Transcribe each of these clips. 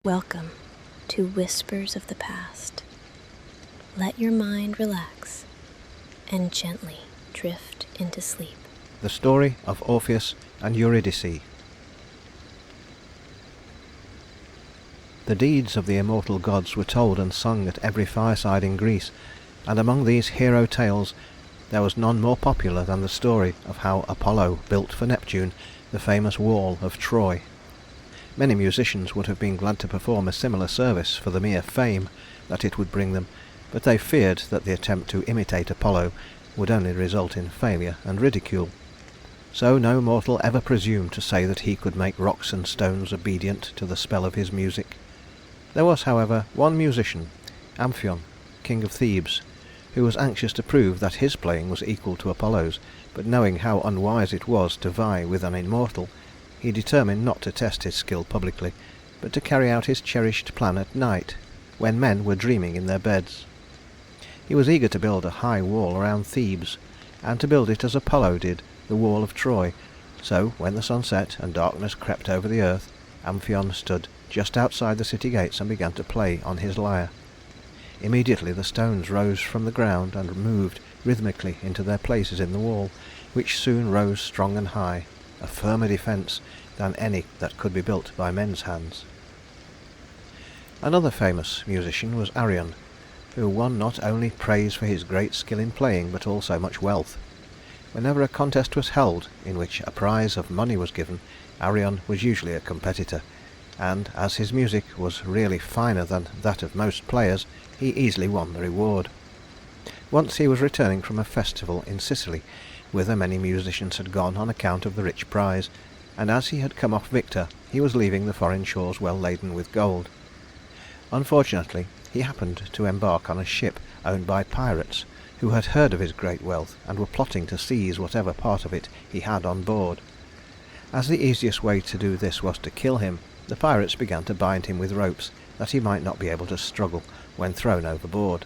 Welcome to Whispers of the Past. Let your mind relax and gently drift into sleep. The story of Orpheus and Eurydice. The deeds of the immortal gods were told and sung at every fireside in Greece, and among these hero tales there was none more popular than the story of how Apollo built for Neptune the famous wall of Troy. Many musicians would have been glad to perform a similar service for the mere fame that it would bring them, but they feared that the attempt to imitate Apollo would only result in failure and ridicule. So no mortal ever presumed to say that he could make rocks and stones obedient to the spell of his music. There was, however, one musician, Amphion, king of Thebes, who was anxious to prove that his playing was equal to Apollo's, but knowing how unwise it was to vie with an immortal, he determined not to test his skill publicly, but to carry out his cherished plan at night, when men were dreaming in their beds. He was eager to build a high wall around Thebes, and to build it as Apollo did the wall of Troy. So when the sun set and darkness crept over the earth, Amphion stood just outside the city gates and began to play on his lyre. Immediately the stones rose from the ground and moved rhythmically into their places in the wall, which soon rose strong and high, a firmer defence than any that could be built by men's hands. Another famous musician was Arion, who won not only praise for his great skill in playing, but also much wealth. Whenever a contest was held in which a prize of money was given, Arion was usually a competitor, and as his music was really finer than that of most players, he easily won the reward. Once he was returning from a festival in Sicily, whither many musicians had gone on account of the rich prize, and as he had come off victor, he was leaving the foreign shores well laden with gold. Unfortunately, he happened to embark on a ship owned by pirates, who had heard of his great wealth and were plotting to seize whatever part of it he had on board. As the easiest way to do this was to kill him, the pirates began to bind him with ropes, that he might not be able to struggle when thrown overboard.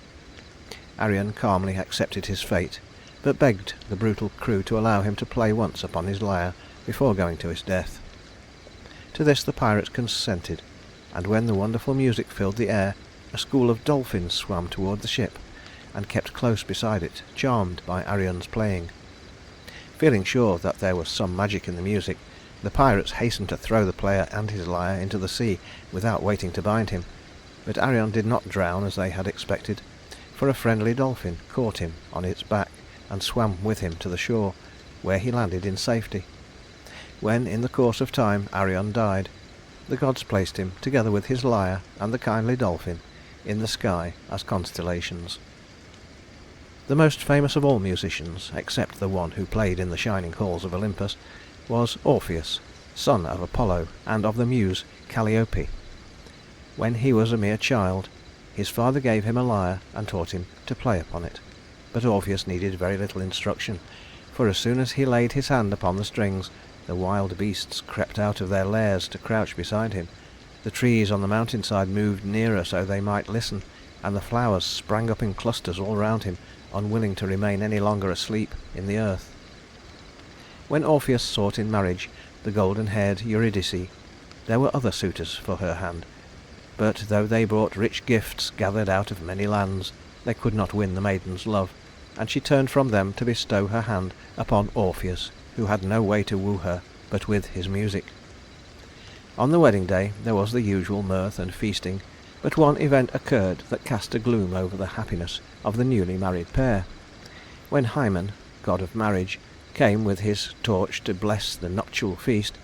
Arion calmly accepted his fate, but begged the brutal crew to allow him to play once upon his lyre before going to his death. To this the pirates consented, and when the wonderful music filled the air, a school of dolphins swam toward the ship, and kept close beside it, charmed by Arion's playing. Feeling sure that there was some magic in the music, the pirates hastened to throw the player and his lyre into the sea without waiting to bind him, but Arion did not drown as they had expected, for a friendly dolphin caught him on its back and swam with him to the shore, where he landed in safety. When in the course of time Arion died, the gods placed him, together with his lyre and the kindly dolphin, in the sky as constellations. The most famous of all musicians, except the one who played in the shining halls of Olympus, was Orpheus, son of Apollo and of the muse Calliope. When he was a mere child, his father gave him a lyre and taught him to play upon it. But Orpheus needed very little instruction, for as soon as he laid his hand upon the strings, the wild beasts crept out of their lairs to crouch beside him. The trees on the mountainside moved nearer so they might listen, and the flowers sprang up in clusters all round him, unwilling to remain any longer asleep in the earth. When Orpheus sought in marriage the golden-haired Eurydice, there were other suitors for her hand, but though they brought rich gifts gathered out of many lands, they could not win the maiden's love, and she turned from them to bestow her hand upon Orpheus, who had no way to woo her but with his music. On the wedding day there was the usual mirth and feasting, but one event occurred that cast a gloom over the happiness of the newly married pair. When Hymen, god of marriage, came with his torch to bless the nuptial feast,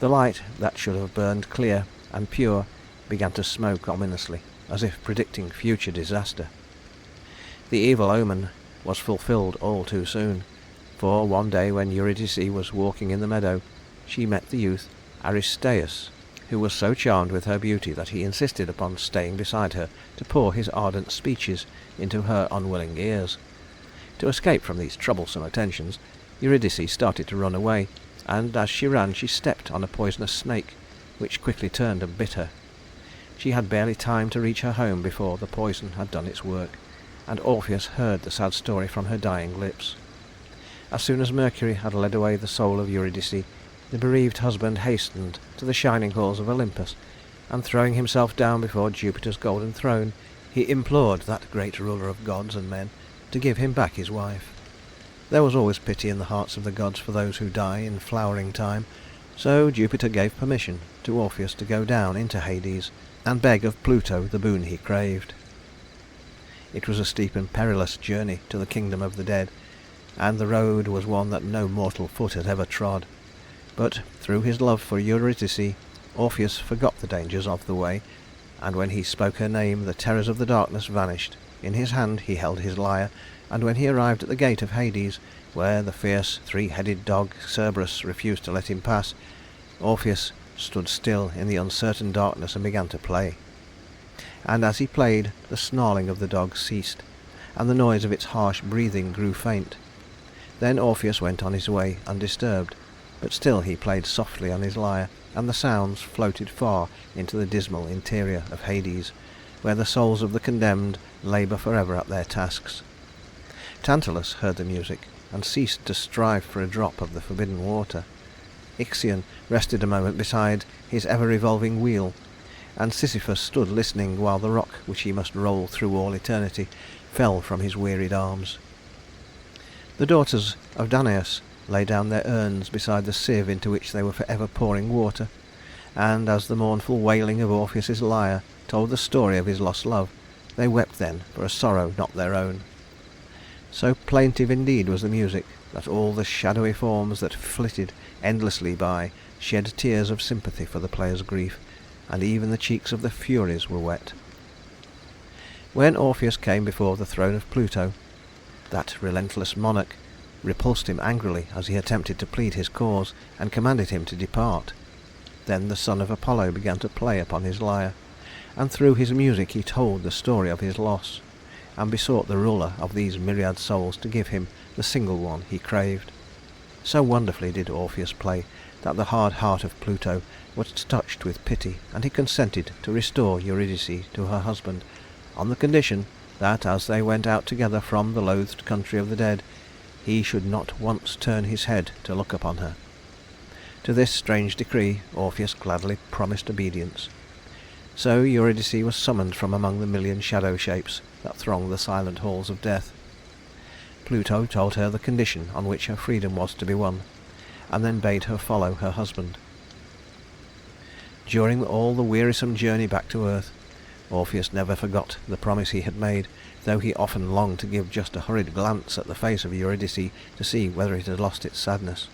the light that should have burned clear and pure began to smoke ominously, as if predicting future disaster. The evil omen was fulfilled all too soon, for one day when Eurydice was walking in the meadow, she met the youth Aristaeus, who was so charmed with her beauty that he insisted upon staying beside her to pour his ardent speeches into her unwilling ears. To escape from these troublesome attentions, Eurydice started to run away, and as she ran she stepped on a poisonous snake, which quickly turned and bit her. She had barely time to reach her home before the poison had done its work, and Orpheus heard the sad story from her dying lips. As soon as Mercury had led away the soul of Eurydice, the bereaved husband hastened to the shining halls of Olympus, and throwing himself down before Jupiter's golden throne, he implored that great ruler of gods and men to give him back his wife. There was always pity in the hearts of the gods for those who die in flowering time, so Jupiter gave permission to Orpheus to go down into Hades and beg of Pluto the boon he craved. It was a steep and perilous journey to the kingdom of the dead, and the road was one that no mortal foot had ever trod. But through his love for Eurydice, Orpheus forgot the dangers of the way, and when he spoke her name the terrors of the darkness vanished. In his hand he held his lyre, and when he arrived at the gate of Hades, where the fierce three-headed dog Cerberus refused to let him pass, Orpheus stood still in the uncertain darkness and began to play. And as he played, the snarling of the dog ceased, and the noise of its harsh breathing grew faint. Then Orpheus went on his way undisturbed, but still he played softly on his lyre, and the sounds floated far into the dismal interior of Hades, where the souls of the condemned labour forever at their tasks. Tantalus heard the music, and ceased to strive for a drop of the forbidden water. Ixion rested a moment beside his ever-revolving wheel, and Sisyphus stood listening while the rock which he must roll through all eternity fell from his wearied arms. The daughters of Danaus lay down their urns beside the sieve into which they were for ever pouring water, and as the mournful wailing of Orpheus's lyre told the story of his lost love, they wept then for a sorrow not their own. So plaintive indeed was the music that all the shadowy forms that flitted endlessly by shed tears of sympathy for the player's grief, and even the cheeks of the Furies were wet. When Orpheus came before the throne of Pluto, that relentless monarch repulsed him angrily as he attempted to plead his cause, and commanded him to depart. Then the son of Apollo began to play upon his lyre, and through his music he told the story of his loss, and besought the ruler of these myriad souls to give him the single one he craved. So wonderfully did Orpheus play that the hard heart of Pluto was touched with pity, and he consented to restore Eurydice to her husband, on the condition that as they went out together from the loathed country of the dead, he should not once turn his head to look upon her. To this strange decree Orpheus gladly promised obedience. So Eurydice was summoned from among the million shadow shapes that throng the silent halls of death. Pluto told her the condition on which her freedom was to be won, and then bade her follow her husband. During all the wearisome journey back to earth, Orpheus never forgot the promise he had made, though he often longed to give just a hurried glance at the face of Eurydice to see whether it had lost its sadness.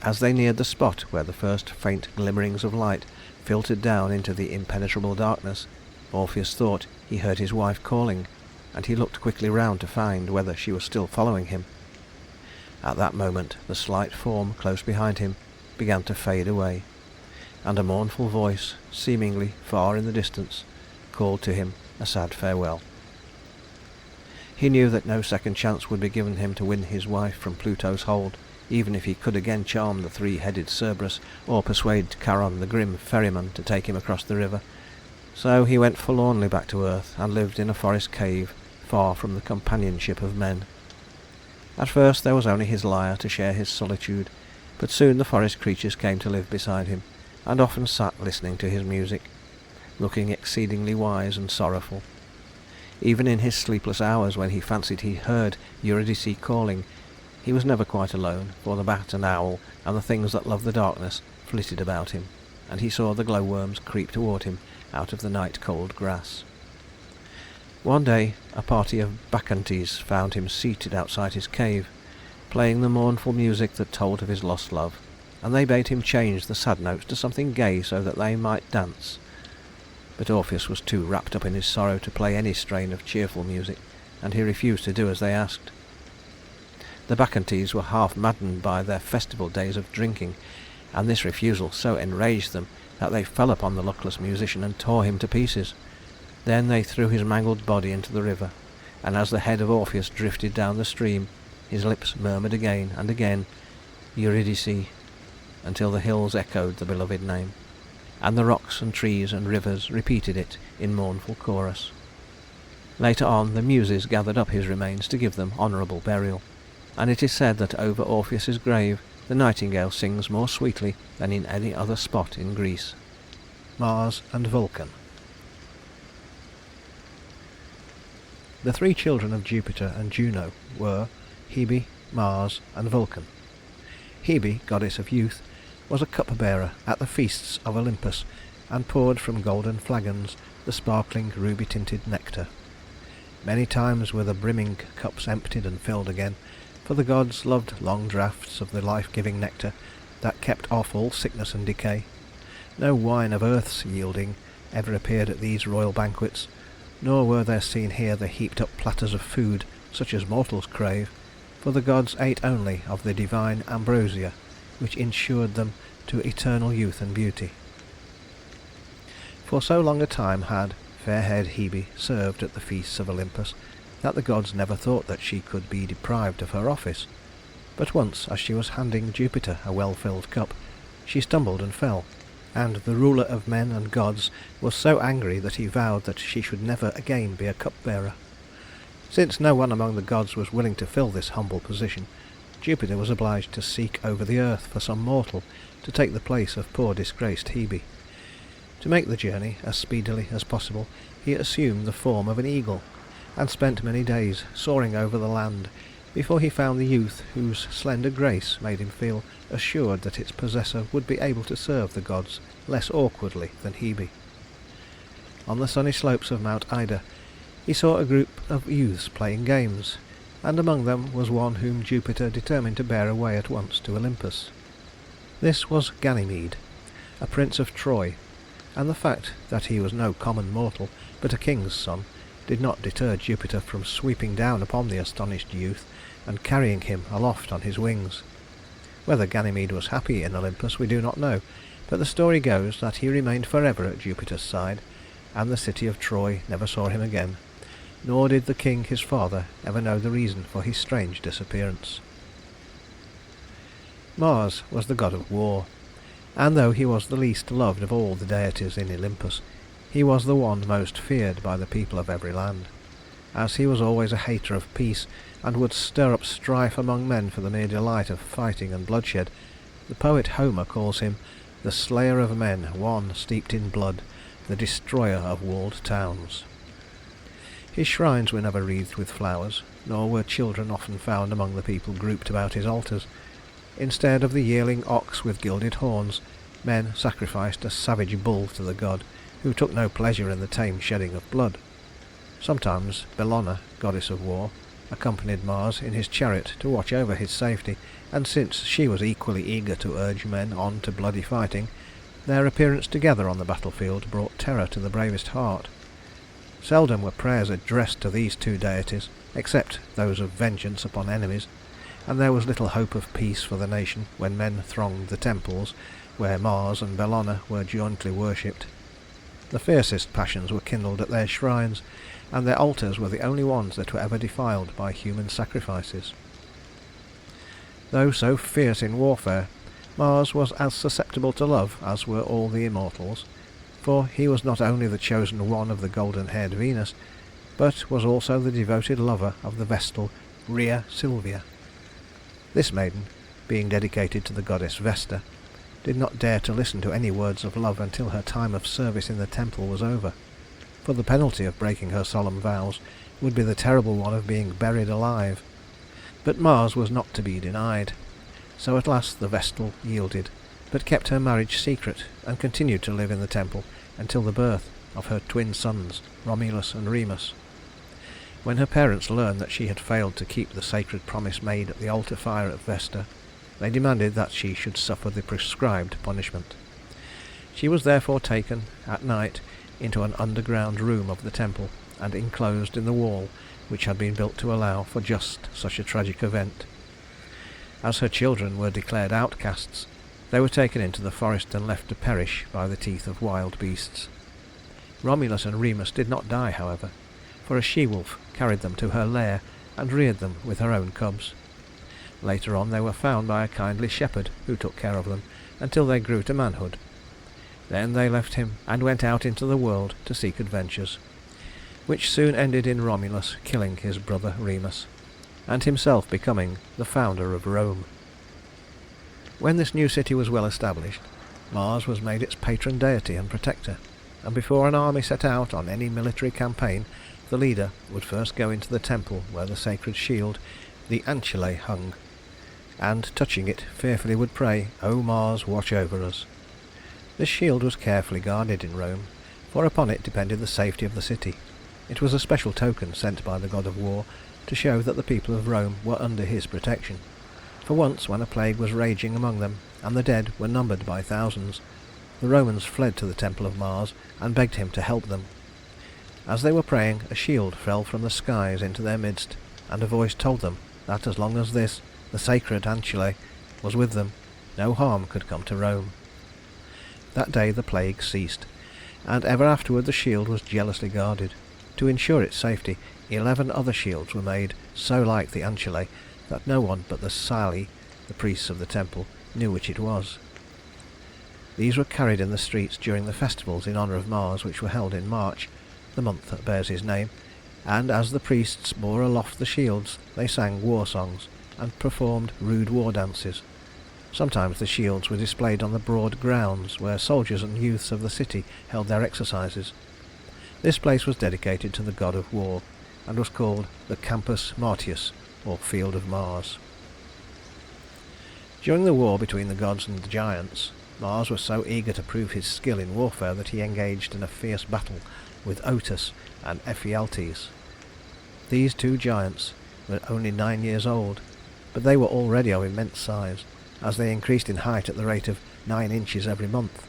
As they neared the spot where the first faint glimmerings of light filtered down into the impenetrable darkness, Orpheus thought he heard his wife calling, and he looked quickly round to find whether she was still following him. At that moment the slight form close behind him began to fade away, and a mournful voice, seemingly far in the distance, called to him a sad farewell. He knew that no second chance would be given him to win his wife from Pluto's hold, even if he could again charm the three-headed Cerberus, or persuade Charon the grim ferryman to take him across the river. So he went forlornly back to earth, and lived in a forest cave, far from the companionship of men. At first there was only his lyre to share his solitude, but soon the forest creatures came to live beside him, and often sat listening to his music, looking exceedingly wise and sorrowful. Even in his sleepless hours, when he fancied he heard Eurydice calling, he was never quite alone, for the bat and owl and the things that love the darkness flitted about him, and he saw the glowworms creep toward him out of the night-cold grass. One day a party of Bacchantes found him seated outside his cave, playing the mournful music that told of his lost love, and they bade him change the sad notes to something gay so that they might dance. But Orpheus was too wrapped up in his sorrow to play any strain of cheerful music, and he refused to do as they asked. The Bacchantes were half maddened by their festival days of drinking, and this refusal so enraged them that they fell upon the luckless musician and tore him to pieces. Then they threw his mangled body into the river, and as the head of Orpheus drifted down the stream, his lips murmured again and again, Eurydice, until the hills echoed the beloved name, and the rocks and trees and rivers repeated it in mournful chorus. Later on the Muses gathered up his remains to give them honourable burial, and it is said that over Orpheus's grave the nightingale sings more sweetly than in any other spot in Greece. Mars and Vulcan. The three children of Jupiter and Juno were Hebe, Mars, and Vulcan. Hebe, goddess of youth, was a cup-bearer at the feasts of Olympus, and poured from golden flagons the sparkling ruby-tinted nectar. Many times were the brimming cups emptied and filled again, for the gods loved long draughts of the life-giving nectar that kept off all sickness and decay. No wine of earth's yielding ever appeared at these royal banquets, nor were there seen here the heaped-up platters of food such as mortals crave, for the gods ate only of the divine ambrosia, which ensured them to eternal youth and beauty. For so long a time had fair-haired Hebe served at the feasts of Olympus that the gods never thought that she could be deprived of her office. But once, as she was handing Jupiter a well-filled cup, she stumbled and fell, and the ruler of men and gods was so angry that he vowed that she should never again be a cup-bearer. Since no one among the gods was willing to fill this humble position, Jupiter was obliged to seek over the earth for some mortal to take the place of poor disgraced Hebe. To make the journey as speedily as possible, he assumed the form of an eagle, and spent many days soaring over the land before he found the youth whose slender grace made him feel assured that its possessor would be able to serve the gods less awkwardly than Hebe. On the sunny slopes of Mount Ida he saw a group of youths playing games, and among them was one whom Jupiter determined to bear away at once to Olympus. This was Ganymede, a prince of Troy, and the fact that he was no common mortal, but a king's son, did not deter Jupiter from sweeping down upon the astonished youth and carrying him aloft on his wings. Whether Ganymede was happy in Olympus we do not know, but the story goes that he remained forever at Jupiter's side, and the city of Troy never saw him again, nor did the king his father ever know the reason for his strange disappearance. Mars was the god of war, and though he was the least loved of all the deities in Olympus, he was the one most feared by the people of every land. As he was always a hater of peace, and would stir up strife among men for the mere delight of fighting and bloodshed, the poet Homer calls him the slayer of men, one steeped in blood, the destroyer of walled towns. His shrines were never wreathed with flowers, nor were children often found among the people grouped about his altars. Instead of the yearling ox with gilded horns, men sacrificed a savage bull to the god, who took no pleasure in the tame shedding of blood. Sometimes Bellona, goddess of war, accompanied Mars in his chariot to watch over his safety, and since she was equally eager to urge men on to bloody fighting, their appearance together on the battlefield brought terror to the bravest heart. Seldom were prayers addressed to these two deities, except those of vengeance upon enemies, and there was little hope of peace for the nation when men thronged the temples where Mars and Bellona were jointly worshipped. The fiercest passions were kindled at their shrines, and their altars were the only ones that were ever defiled by human sacrifices. Though so fierce in warfare, Mars was as susceptible to love as were all the immortals, for he was not only the chosen one of the golden-haired Venus, but was also the devoted lover of the Vestal Rhea Silvia. This maiden, being dedicated to the goddess Vesta, did not dare to listen to any words of love until her time of service in the temple was over, for the penalty of breaking her solemn vows would be the terrible one of being buried alive. But Mars was not to be denied, so at last the Vestal yielded, but kept her marriage secret and continued to live in the temple until the birth of her twin sons, Romulus and Remus. When her parents learned that she had failed to keep the sacred promise made at the altar fire at Vesta, they demanded that she should suffer the prescribed punishment. She was therefore taken, at night, into an underground room of the temple, and enclosed in the wall which had been built to allow for just such a tragic event. As her children were declared outcasts, they were taken into the forest and left to perish by the teeth of wild beasts. Romulus and Remus did not die, however, for a she-wolf carried them to her lair and reared them with her own cubs. Later on they were found by a kindly shepherd, who took care of them until they grew to manhood. Then they left him and went out into the world to seek adventures, which soon ended in Romulus killing his brother Remus, and himself becoming the founder of Rome. When this new city was well established, Mars was made its patron deity and protector, and before an army set out on any military campaign, the leader would first go into the temple where the sacred shield, the Ancile, hung, and, touching it, fearfully would pray, "O Mars, watch over us." This shield was carefully guarded in Rome, for upon it depended the safety of the city. It was a special token sent by the god of war to show that the people of Rome were under his protection. For once, when a plague was raging among them, and the dead were numbered by thousands, the Romans fled to the temple of Mars and begged him to help them. As they were praying, a shield fell from the skies into their midst, and a voice told them that as long as this, the sacred Ancile, was with them, no harm could come to Rome. That day the plague ceased, and ever afterward the shield was jealously guarded. To ensure its safety, 11 other shields were made so like the Ancile that no one but the Salii, the priests of the temple, knew which it was. These were carried in the streets during the festivals in honour of Mars, which were held in March, the month that bears his name, and as the priests bore aloft the shields, they sang war songs and performed rude war dances. Sometimes the shields were displayed on the broad grounds where soldiers and youths of the city held their exercises. This place was dedicated to the god of war, and was called the Campus Martius, or Field of Mars. During the war between the gods and the giants, Mars was so eager to prove his skill in warfare that he engaged in a fierce battle with Otus and Ephialtes. These two giants were only 9 years old, but they were already of immense size, as they increased in height at the rate of 9 inches every month.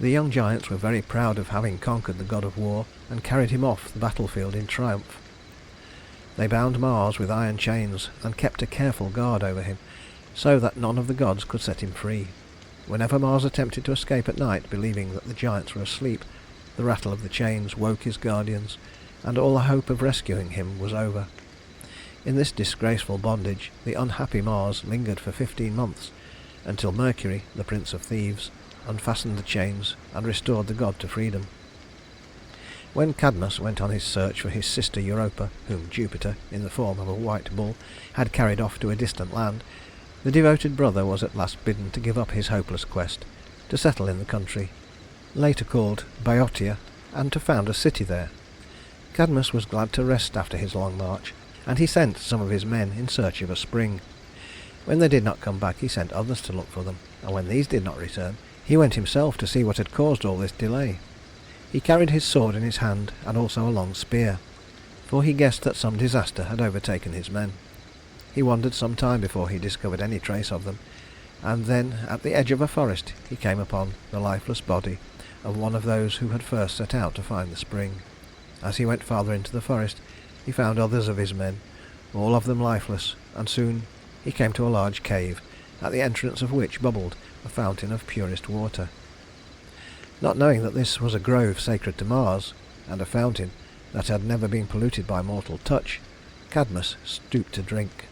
The young giants were very proud of having conquered the god of war, and carried him off the battlefield in triumph. They bound Mars with iron chains, and kept a careful guard over him, so that none of the gods could set him free. Whenever Mars attempted to escape at night, believing that the giants were asleep, the rattle of the chains woke his guardians, and all the hope of rescuing him was over. In this disgraceful bondage the unhappy Mars lingered for 15 months, until Mercury, the prince of thieves, unfastened the chains and restored the god to freedom. When Cadmus went on his search for his sister Europa, whom Jupiter, in the form of a white bull, had carried off to a distant land, the devoted brother was at last bidden to give up his hopeless quest, to settle in the country, later called Boeotia, and to found a city there. Cadmus was glad to rest after his long march, and he sent some of his men in search of a spring. When they did not come back, he sent others to look for them, and when these did not return, he went himself to see what had caused all this delay. He carried his sword in his hand, and also a long spear, for he guessed that some disaster had overtaken his men. He wandered some time before he discovered any trace of them, and then at the edge of a forest he came upon the lifeless body of one of those who had first set out to find the spring. As he went farther into the forest, he found others of his men, all of them lifeless, and soon he came to a large cave, at the entrance of which bubbled a fountain of purest water. Not knowing that this was a grove sacred to Mars, and a fountain that had never been polluted by mortal touch, Cadmus stooped to drink,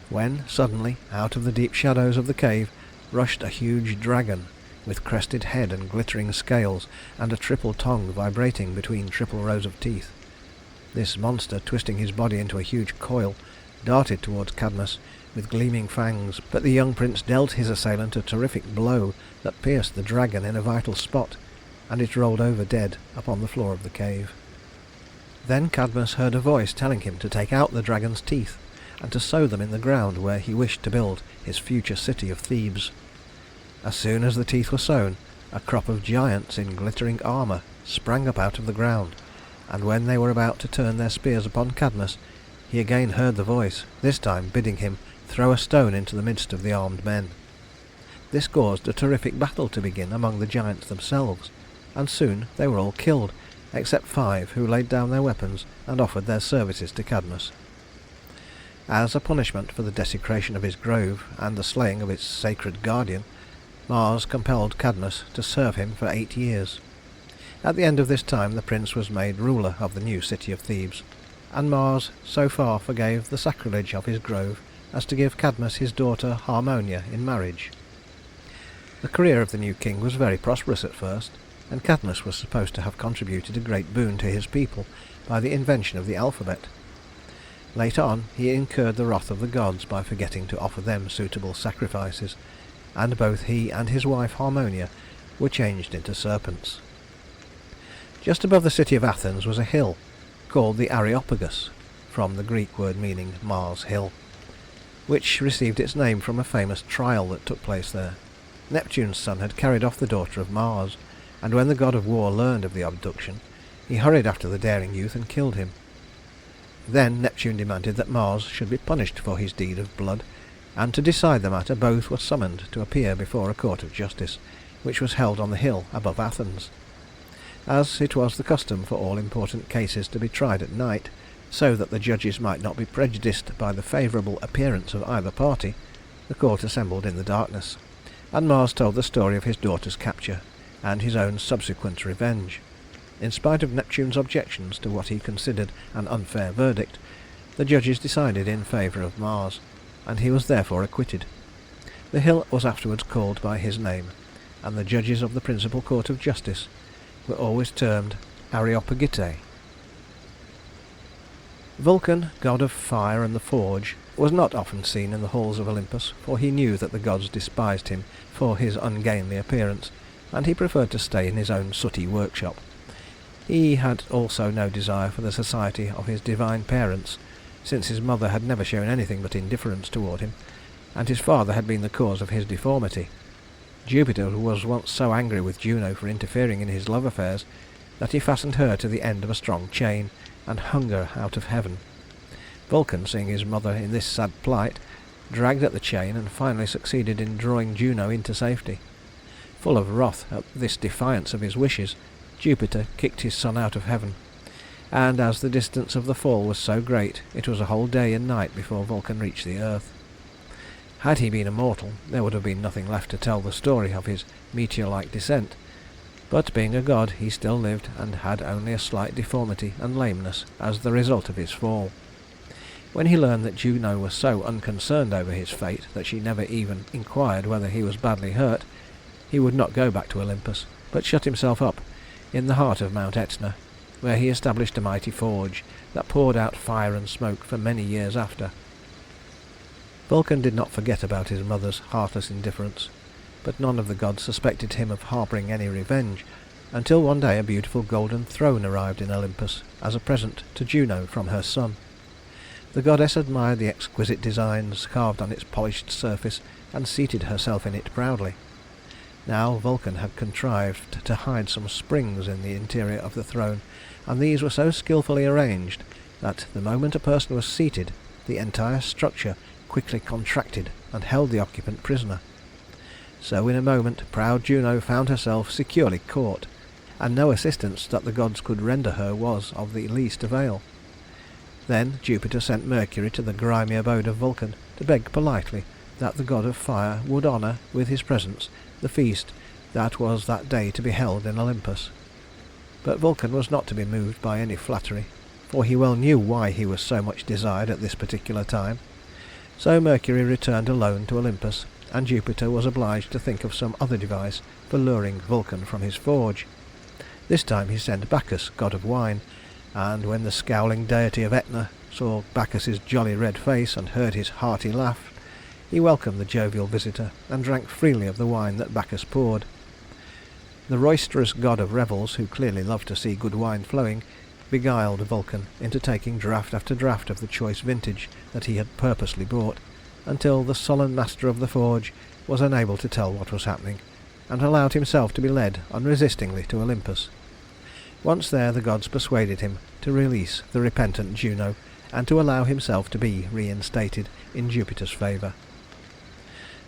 when suddenly, out of the deep shadows of the cave, rushed a huge dragon, with crested head and glittering scales, and a triple tongue vibrating between triple rows of teeth. This monster, twisting his body into a huge coil, darted towards Cadmus with gleaming fangs, but the young prince dealt his assailant a terrific blow that pierced the dragon in a vital spot, and it rolled over dead upon the floor of the cave. Then Cadmus heard a voice telling him to take out the dragon's teeth, and to sow them in the ground where he wished to build his future city of Thebes. As soon as the teeth were sown, a crop of giants in glittering armour sprang up out of the ground, and when they were about to turn their spears upon Cadmus, he again heard the voice, this time bidding him throw a stone into the midst of the armed men. This caused a terrific battle to begin among the giants themselves, and soon they were all killed, except 5 who laid down their weapons and offered their services to Cadmus. As a punishment for the desecration of his grove and the slaying of its sacred guardian, Mars compelled Cadmus to serve him for 8 years. At the end of this time the prince was made ruler of the new city of Thebes, and Mars so far forgave the sacrilege of his grove as to give Cadmus his daughter Harmonia in marriage. The career of the new king was very prosperous at first, and Cadmus was supposed to have contributed a great boon to his people by the invention of the alphabet. Later on he incurred the wrath of the gods by forgetting to offer them suitable sacrifices, and both he and his wife Harmonia were changed into serpents. Just above the city of Athens was a hill called the Areopagus, from the Greek word meaning Mars Hill, which received its name from a famous trial that took place there. Neptune's son had carried off the daughter of Mars, and when the god of war learned of the abduction, he hurried after the daring youth and killed him. Then Neptune demanded that Mars should be punished for his deed of blood, and to decide the matter both were summoned to appear before a court of justice, which was held on the hill above Athens. As it was the custom for all important cases to be tried at night, so that the judges might not be prejudiced by the favourable appearance of either party, the court assembled in the darkness, and Mars told the story of his daughter's capture and his own subsequent revenge. In spite of Neptune's objections to what he considered an unfair verdict, the judges decided in favour of Mars, and he was therefore acquitted. The hill was afterwards called by his name, and the judges of the principal court of justice were always termed Areopagitae. Vulcan, god of fire and the forge, was not often seen in the halls of Olympus, for he knew that the gods despised him for his ungainly appearance, and he preferred to stay in his own sooty workshop. He had also no desire for the society of his divine parents, since his mother had never shown anything but indifference toward him, and his father had been the cause of his deformity. Jupiter was once so angry with Juno for interfering in his love affairs that he fastened her to the end of a strong chain and hung her out of heaven. Vulcan, seeing his mother in this sad plight, dragged at the chain and finally succeeded in drawing Juno into safety. Full of wrath at this defiance of his wishes, Jupiter kicked his son out of heaven, and as the distance of the fall was so great, it was a whole day and night before Vulcan reached the earth. Had he been immortal, there would have been nothing left to tell the story of his meteor-like descent, but being a god he still lived and had only a slight deformity and lameness as the result of his fall. When he learned that Juno was so unconcerned over his fate that she never even inquired whether he was badly hurt, he would not go back to Olympus, but shut himself up in the heart of Mount Etna, where he established a mighty forge that poured out fire and smoke for many years after. Vulcan did not forget about his mother's heartless indifference, but none of the gods suspected him of harbouring any revenge, until one day a beautiful golden throne arrived in Olympus as a present to Juno from her son. The goddess admired the exquisite designs carved on its polished surface and seated herself in it proudly. Now Vulcan had contrived to hide some springs in the interior of the throne, and these were so skilfully arranged that the moment a person was seated, the entire structure quickly contracted and held the occupant prisoner. So in a moment proud Juno found herself securely caught, and no assistance that the gods could render her was of the least avail. Then Jupiter sent Mercury to the grimy abode of Vulcan to beg politely that the god of fire would honour with his presence the feast that was that day to be held in Olympus. But Vulcan was not to be moved by any flattery, for he well knew why he was so much desired at this particular time. So Mercury returned alone to Olympus, and Jupiter was obliged to think of some other device for luring Vulcan from his forge. This time he sent Bacchus, god of wine, and when the scowling deity of Etna saw Bacchus's jolly red face and heard his hearty laugh, he welcomed the jovial visitor and drank freely of the wine that Bacchus poured. The roisterous god of revels, who clearly loved to see good wine flowing, beguiled Vulcan into taking draught after draught of the choice vintage that he had purposely brought, until the sullen master of the forge was unable to tell what was happening, and allowed himself to be led unresistingly to Olympus. Once there the gods persuaded him to release the repentant Juno, and to allow himself to be reinstated in Jupiter's favour.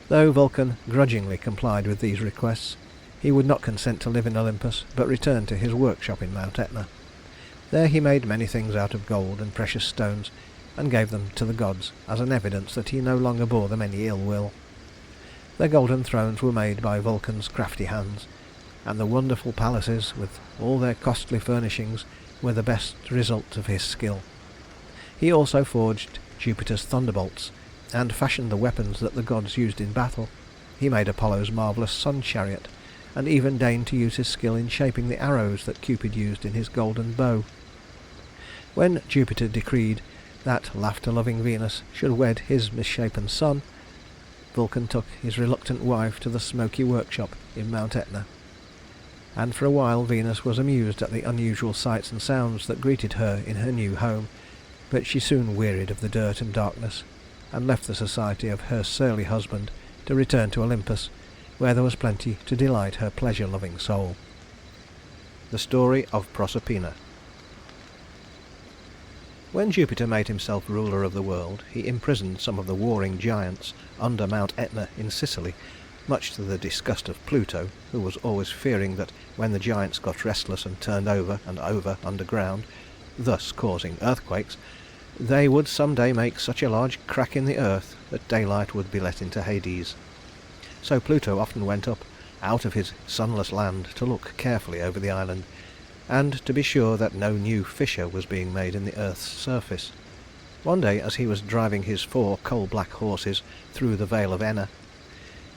Though Vulcan grudgingly complied with these requests, he would not consent to live in Olympus, but returned to his workshop in Mount Etna. There he made many things out of gold and precious stones, and gave them to the gods as an evidence that he no longer bore them any ill will. Their golden thrones were made by Vulcan's crafty hands, and the wonderful palaces, with all their costly furnishings, were the best result of his skill. He also forged Jupiter's thunderbolts, and fashioned the weapons that the gods used in battle. He made Apollo's marvellous sun chariot, and even deigned to use his skill in shaping the arrows that Cupid used in his golden bow. When Jupiter decreed that laughter-loving Venus should wed his misshapen son, Vulcan took his reluctant wife to the smoky workshop in Mount Etna, and for a while Venus was amused at the unusual sights and sounds that greeted her in her new home, but she soon wearied of the dirt and darkness, and left the society of her surly husband to return to Olympus, where there was plenty to delight her pleasure-loving soul. The story of Proserpina. When Jupiter made himself ruler of the world, he imprisoned some of the warring giants under Mount Etna in Sicily, much to the disgust of Pluto, who was always fearing that when the giants got restless and turned over and over underground, thus causing earthquakes, they would some day make such a large crack in the earth that daylight would be let into Hades. So Pluto often went up out of his sunless land to look carefully over the island, and to be sure that no new fissure was being made in the earth's surface. One day, as he was driving his 4 coal-black horses through the Vale of Enna,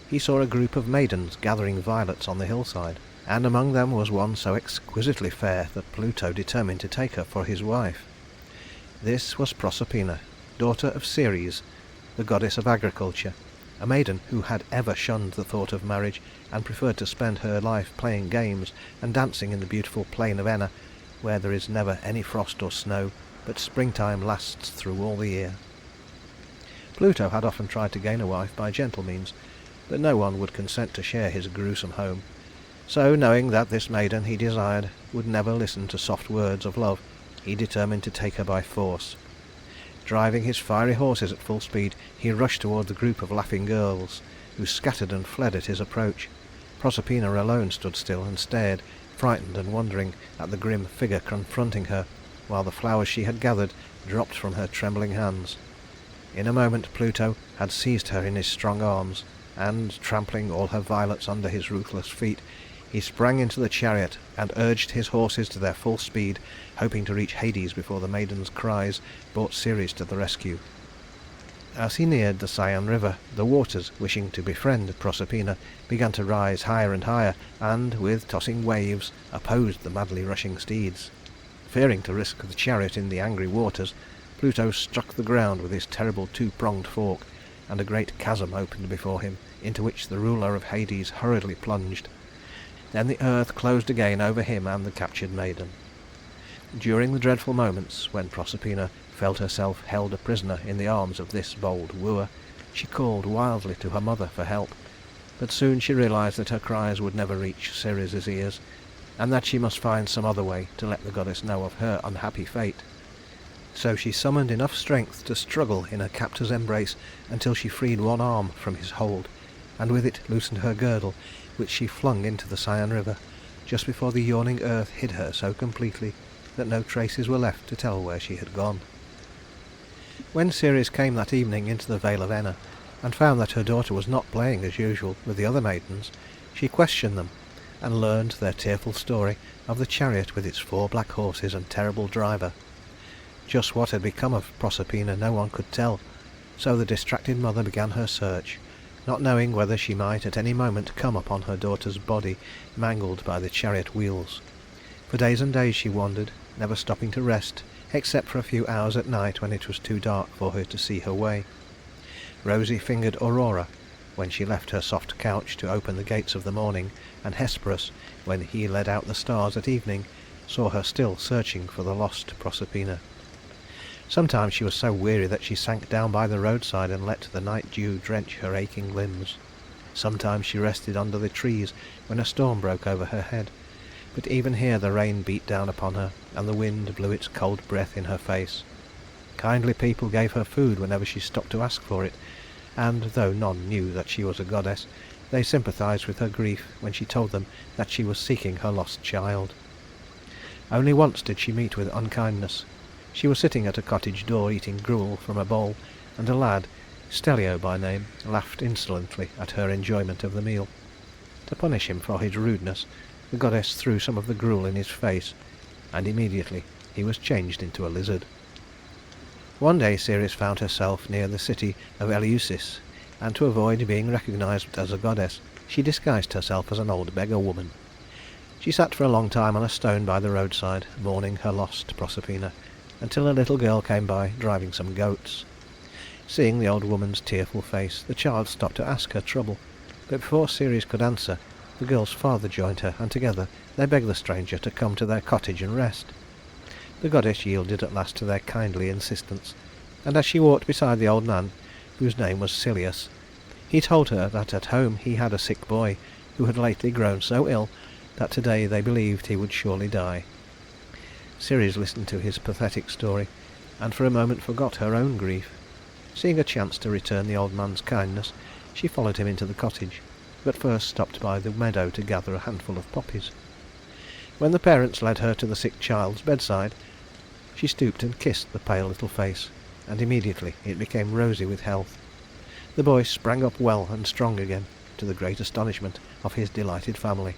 he saw a group of maidens gathering violets on the hillside, and among them was one so exquisitely fair that Pluto determined to take her for his wife. This was Proserpina, daughter of Ceres, the goddess of agriculture, a maiden who had ever shunned the thought of marriage, and preferred to spend her life playing games and dancing in the beautiful plain of Enna, where there is never any frost or snow, but springtime lasts through all the year. Pluto had often tried to gain a wife by gentle means, but no one would consent to share his gruesome home. So, knowing that this maiden he desired would never listen to soft words of love, he determined to take her by force. Driving his fiery horses at full speed, he rushed toward the group of laughing girls, who scattered and fled at his approach. Proserpina alone stood still and stared, frightened and wondering at the grim figure confronting her, while the flowers she had gathered dropped from her trembling hands. In a moment Pluto had seized her in his strong arms, and, trampling all her violets under his ruthless feet, he sprang into the chariot and urged his horses to their full speed, hoping to reach Hades before the maiden's cries brought Ceres to the rescue. As he neared the Cyane River, the waters, wishing to befriend Proserpina, began to rise higher and higher, and, with tossing waves, opposed the madly rushing steeds. Fearing to risk the chariot in the angry waters, Pluto struck the ground with his terrible 2-pronged fork, and a great chasm opened before him, into which the ruler of Hades hurriedly plunged. Then the earth closed again over him and the captured maiden. During the dreadful moments when Proserpina felt herself held a prisoner in the arms of this bold wooer, she called wildly to her mother for help, but soon she realized that her cries would never reach Ceres' ears, and that she must find some other way to let the goddess know of her unhappy fate. So she summoned enough strength to struggle in her captor's embrace until she freed one arm from his hold, and with it loosened her girdle, which she flung into the Cyane River, just before the yawning earth hid her so completely that no traces were left to tell where she had gone. When Ceres came that evening into the Vale of Enna, and found that her daughter was not playing as usual with the other maidens, she questioned them, and learned their tearful story of the chariot with its 4 black horses and terrible driver. Just what had become of Proserpina no one could tell, so the distracted mother began her search, not knowing whether she might at any moment come upon her daughter's body mangled by the chariot wheels. For days and days she wandered, never stopping to rest, except for a few hours at night when it was too dark for her to see her way. Rosy-fingered Aurora, when she left her soft couch to open the gates of the morning, and Hesperus, when he led out the stars at evening, saw her still searching for the lost Proserpina. Sometimes she was so weary that she sank down by the roadside and let the night dew drench her aching limbs. Sometimes she rested under the trees when a storm broke over her head, but even here the rain beat down upon her, and the wind blew its cold breath in her face. Kindly people gave her food whenever she stopped to ask for it, and, though none knew that she was a goddess, they sympathized with her grief when she told them that she was seeking her lost child. Only once did she meet with unkindness. She was sitting at a cottage door eating gruel from a bowl, and a lad, Stellio by name, laughed insolently at her enjoyment of the meal. To punish him for his rudeness, the goddess threw some of the gruel in his face, and immediately he was changed into a lizard. One day Ceres found herself near the city of Eleusis, and to avoid being recognized as a goddess, she disguised herself as an old beggar woman. She sat for a long time on a stone by the roadside, mourning her lost Proserpina, until a little girl came by, driving some goats. Seeing the old woman's tearful face, the child stopped to ask her trouble, but before Ceres could answer, the girl's father joined her, and together they begged the stranger to come to their cottage and rest. The goddess yielded at last to their kindly insistence, and as she walked beside the old man, whose name was Celeus, he told her that at home he had a sick boy who had lately grown so ill that today they believed he would surely die. Ceres listened to his pathetic story, and for a moment forgot her own grief. Seeing a chance to return the old man's kindness, she followed him into the cottage, but first stopped by the meadow to gather a handful of poppies. When the parents led her to the sick child's bedside, she stooped and kissed the pale little face, and immediately it became rosy with health. The boy sprang up well and strong again, to the great astonishment of his delighted family.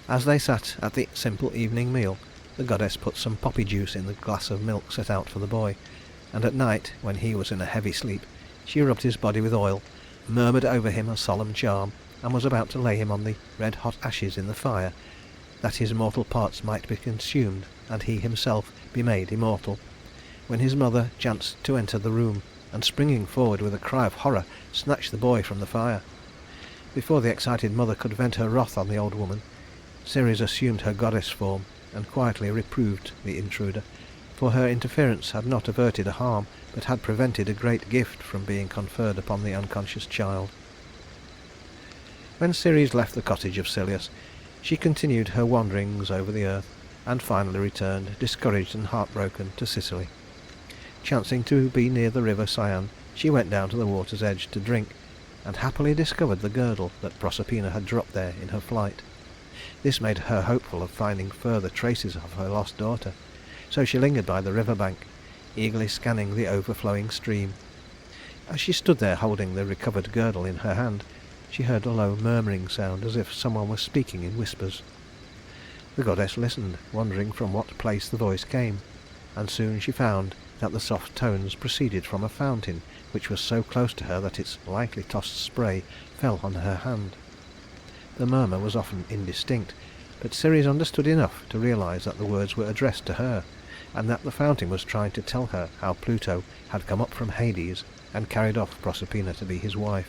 As they sat at the simple evening meal, the goddess put some poppy juice in the glass of milk set out for the boy, and at night, when he was in a heavy sleep, she rubbed his body with oil, murmured over him a solemn charm, and was about to lay him on the red-hot ashes in the fire, that his mortal parts might be consumed and he himself be made immortal, when his mother chanced to enter the room, and springing forward with a cry of horror, snatched the boy from the fire. Before the excited mother could vent her wrath on the old woman, Ceres assumed her goddess form and quietly reproved the intruder, for her interference had not averted a harm, but had prevented a great gift from being conferred upon the unconscious child. When Ceres left the cottage of Celeus, she continued her wanderings over the earth, and finally returned, discouraged and heartbroken, to Sicily. Chancing to be near the river Cyane, she went down to the water's edge to drink, and happily discovered the girdle that Proserpina had dropped there in her flight. This made her hopeful of finding further traces of her lost daughter, so she lingered by the river bank, eagerly scanning the overflowing stream. As she stood there holding the recovered girdle in her hand, she heard a low murmuring sound, as if someone was speaking in whispers. The goddess listened, wondering from what place the voice came, and soon she found that the soft tones proceeded from a fountain which was so close to her that its lightly tossed spray fell on her hand. The murmur was often indistinct, but Ceres understood enough to realize that the words were addressed to her, and that the fountain was trying to tell her how Pluto had come up from Hades and carried off Proserpina to be his wife.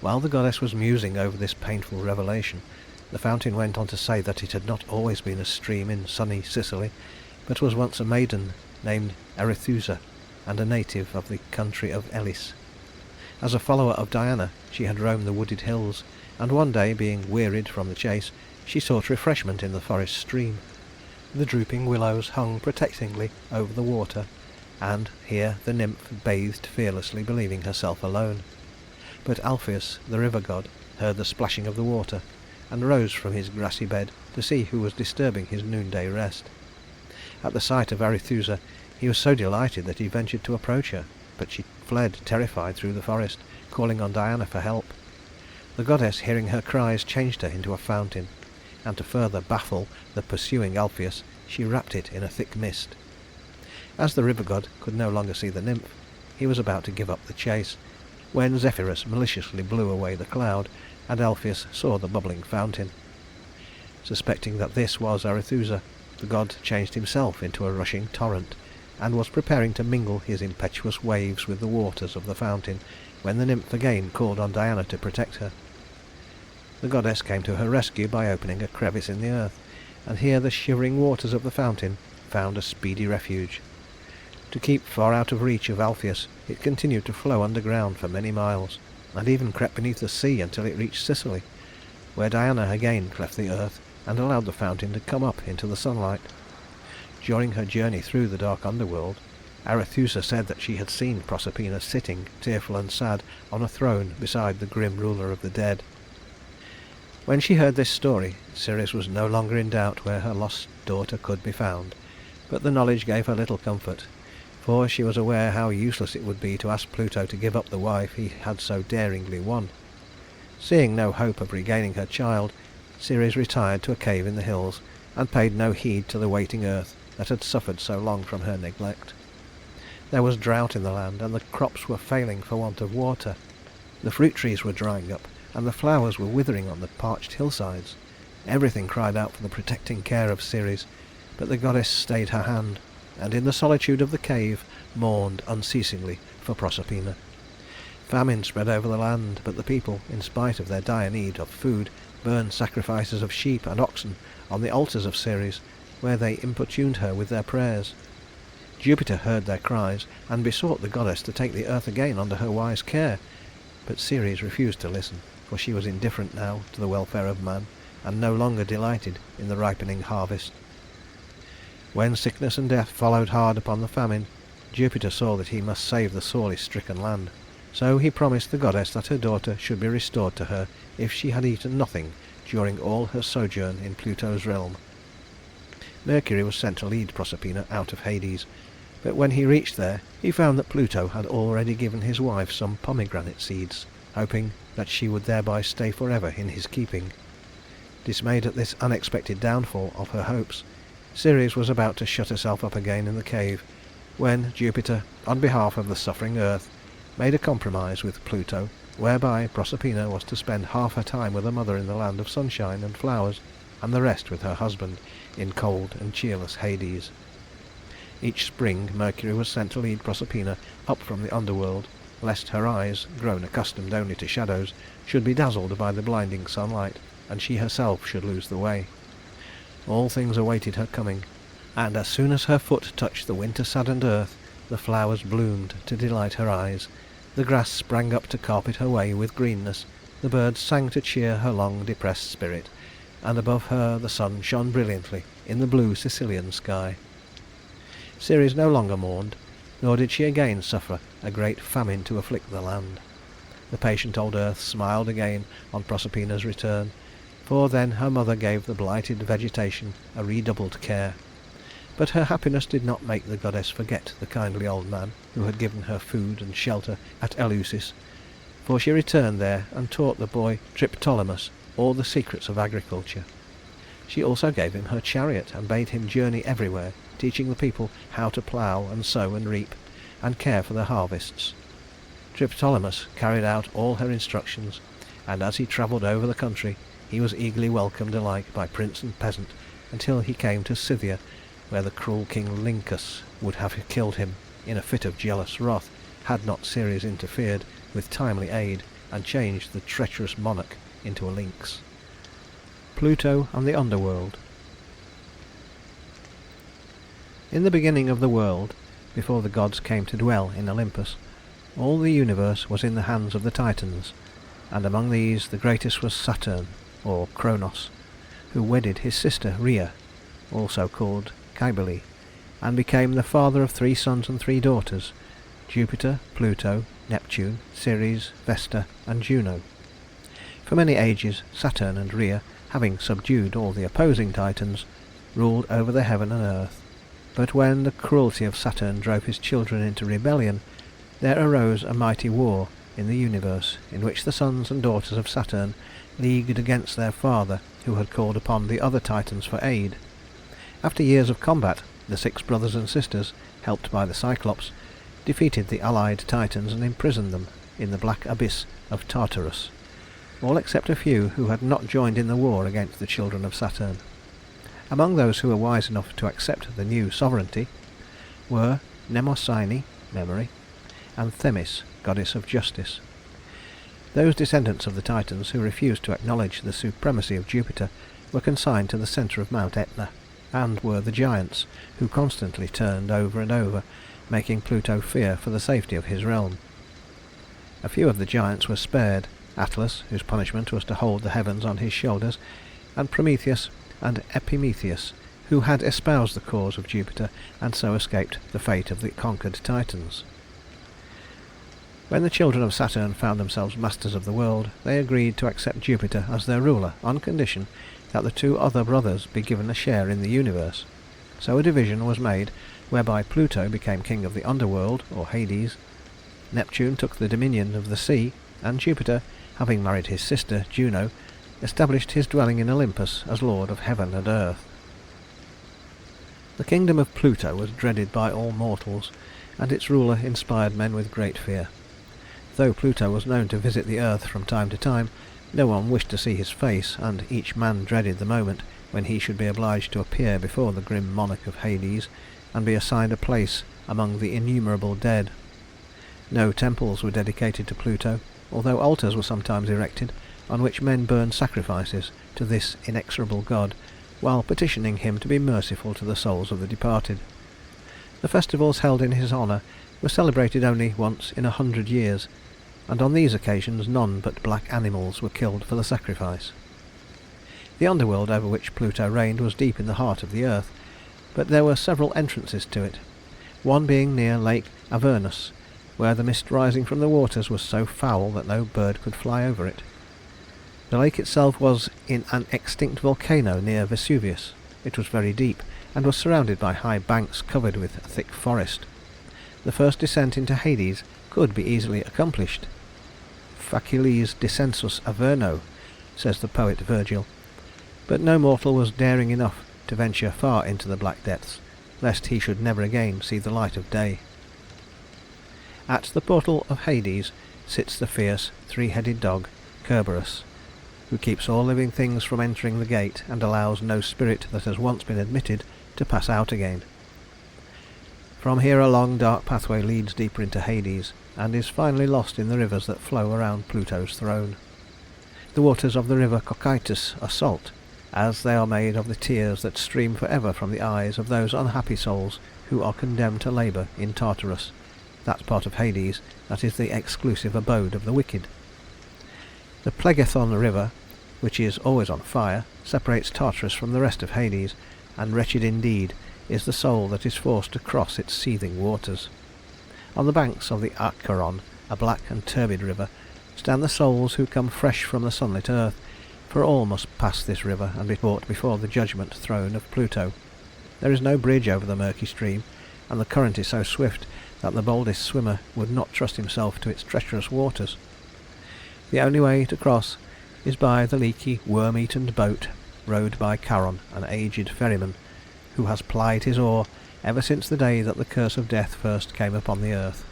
While the goddess was musing over this painful revelation, the fountain went on to say that it had not always been a stream in sunny Sicily, but was once a maiden named Arethusa, and a native of the country of Elis. As a follower of Diana, she had roamed the wooded hills, and one day, being wearied from the chase, she sought refreshment in the forest stream. The drooping willows hung protectingly over the water, and here the nymph bathed fearlessly, believing herself alone. But Orpheus, the river god, heard the splashing of the water, and rose from his grassy bed to see who was disturbing his noonday rest. At the sight of Arethusa, he was so delighted that he ventured to approach her, but she fled terrified through the forest, calling on Diana for help. The goddess, hearing her cries, changed her into a fountain, and to further baffle the pursuing Orpheus, she wrapped it in a thick mist. As the river god could no longer see the nymph, he was about to give up the chase, when Zephyrus maliciously blew away the cloud, and Orpheus saw the bubbling fountain. Suspecting that this was Arethusa, the god changed himself into a rushing torrent, and was preparing to mingle his impetuous waves with the waters of the fountain, when the nymph again called on Diana to protect her. The goddess came to her rescue by opening a crevice in the earth, and here the shivering waters of the fountain found a speedy refuge. To keep far out of reach of Orpheus, it continued to flow underground for many miles, and even crept beneath the sea until it reached Sicily, where Diana again cleft the earth and allowed the fountain to come up into the sunlight. During her journey through the dark underworld, Arethusa said that she had seen Proserpina sitting, tearful and sad, on a throne beside the grim ruler of the dead. When she heard this story, Ceres was no longer in doubt where her lost daughter could be found, but the knowledge gave her little comfort, for she was aware how useless it would be to ask Pluto to give up the wife he had so daringly won. Seeing no hope of regaining her child, Ceres retired to a cave in the hills, and paid no heed to the waiting earth that had suffered so long from her neglect. There was drought in the land, and the crops were failing for want of water. The fruit trees were drying up, and the flowers were withering on the parched hillsides. Everything cried out for the protecting care of Ceres, but the goddess stayed her hand, and in the solitude of the cave mourned unceasingly for Proserpina. Famine spread over the land, but the people, in spite of their dire need of food, burned sacrifices of sheep and oxen on the altars of Ceres, where they importuned her with their prayers. Jupiter heard their cries, and besought the goddess to take the earth again under her wise care, but Ceres refused to listen, for she was indifferent now to the welfare of man, and no longer delighted in the ripening harvest. When sickness and death followed hard upon the famine, Jupiter saw that he must save the sorely stricken land, so he promised the goddess that her daughter should be restored to her if she had eaten nothing during all her sojourn in Pluto's realm. Mercury was sent to lead Proserpina out of Hades, but when he reached there he found that Pluto had already given his wife some pomegranate seeds, hoping that she would thereby stay forever in his keeping. Dismayed at this unexpected downfall of her hopes, Ceres was about to shut herself up again in the cave, when Jupiter, on behalf of the suffering earth, made a compromise with Pluto, whereby Proserpina was to spend half her time with her mother in the land of sunshine and flowers, and the rest with her husband in cold and cheerless Hades. Each spring Mercury was sent to lead Proserpina up from the underworld, lest her eyes, grown accustomed only to shadows, should be dazzled by the blinding sunlight, and she herself should lose the way. All things awaited her coming, and as soon as her foot touched the winter-saddened earth, the flowers bloomed to delight her eyes, the grass sprang up to carpet her way with greenness, the birds sang to cheer her long-depressed spirit, and above her the sun shone brilliantly in the blue Sicilian sky. Ceres no longer mourned, nor did she again suffer a great famine to afflict the land. The patient old earth smiled again on Proserpina's return, for then her mother gave the blighted vegetation a redoubled care. But her happiness did not make the goddess forget the kindly old man who had given her food and shelter at Eleusis, for she returned there and taught the boy Triptolemus all the secrets of agriculture. She also gave him her chariot and bade him journey everywhere, teaching the people how to plough and sow and reap, and care for their harvests. Triptolemus carried out all her instructions, and as he travelled over the country he was eagerly welcomed alike by prince and peasant, until he came to Scythia, where the cruel king Lyncus would have killed him in a fit of jealous wrath, had not Ceres interfered with timely aid and changed the treacherous monarch into a lynx. Pluto and the Underworld. In the beginning of the world, before the gods came to dwell in Olympus, all the universe was in the hands of the Titans, and among these the greatest was Saturn, or Kronos, who wedded his sister Rhea, also called Cybele, and became the father of 3 sons and 3 daughters, Jupiter, Pluto, Neptune, Ceres, Vesta, and Juno. For many ages Saturn and Rhea, having subdued all the opposing Titans, ruled over the heaven and earth. But when the cruelty of Saturn drove his children into rebellion, there arose a mighty war in the universe, in which the sons and daughters of Saturn leagued against their father, who had called upon the other Titans for aid. After years of combat, the 6 brothers and sisters, helped by the Cyclops, defeated the allied Titans and imprisoned them in the black abyss of Tartarus, all except a few who had not joined in the war against the children of Saturn. Among those who were wise enough to accept the new sovereignty were Mnemosyne, memory, and Themis, goddess of justice. Those descendants of the Titans who refused to acknowledge the supremacy of Jupiter were consigned to the centre of Mount Etna, and were the giants, who constantly turned over and over, making Pluto fear for the safety of his realm. A few of the giants were spared: Atlas, whose punishment was to hold the heavens on his shoulders, and Prometheus and Epimetheus, who had espoused the cause of Jupiter and so escaped the fate of the conquered Titans. When the children of Saturn found themselves masters of the world, they agreed to accept Jupiter as their ruler on condition that the 2 other brothers be given a share in the universe. So a division was made whereby Pluto became king of the Underworld, or Hades, Neptune took the dominion of the sea, and Jupiter, having married his sister Juno, established his dwelling in Olympus as lord of heaven and earth. The kingdom of Pluto was dreaded by all mortals, and its ruler inspired men with great fear. Though Pluto was known to visit the earth from time to time, no one wished to see his face, and each man dreaded the moment when he should be obliged to appear before the grim monarch of Hades, and be assigned a place among the innumerable dead. No temples were dedicated to Pluto, although altars were sometimes erected, on which men burned sacrifices to this inexorable god, while petitioning him to be merciful to the souls of the departed. The festivals held in his honour were celebrated only once in 100 years, and on these occasions none but black animals were killed for the sacrifice. The underworld over which Pluto reigned was deep in the heart of the earth, but there were several entrances to it, one being near Lake Avernus, where the mist rising from the waters was so foul that no bird could fly over it. The lake itself was in an extinct volcano near Vesuvius. It was very deep, and was surrounded by high banks covered with a thick forest. The first descent into Hades could be easily accomplished. Facilis descensus Averno, says the poet Virgil, but no mortal was daring enough to venture far into the black depths, lest he should never again see the light of day. At the portal of Hades sits the fierce, three-headed dog, Kerberos, who keeps all living things from entering the gate, and allows no spirit that has once been admitted to pass out again. From here a long dark pathway leads deeper into Hades, and is finally lost in the rivers that flow around Pluto's throne. The waters of the river Cocytus are salt, as they are made of the tears that stream for ever from the eyes of those unhappy souls who are condemned to labour in Tartarus, that part of Hades that is the exclusive abode of the wicked. The Phlegethon river, which is always on fire, separates Tartarus from the rest of Hades, and wretched indeed is the soul that is forced to cross its seething waters. On the banks of the Acheron, a black and turbid river, stand the souls who come fresh from the sunlit earth, for all must pass this river and be brought before the judgment throne of Pluto. There is no bridge over the murky stream, and the current is so swift that the boldest swimmer would not trust himself to its treacherous waters. The only way to cross is by the leaky, worm-eaten boat rowed by Charon, an aged ferryman, who has plied his oar ever since the day that the curse of death first came upon the earth.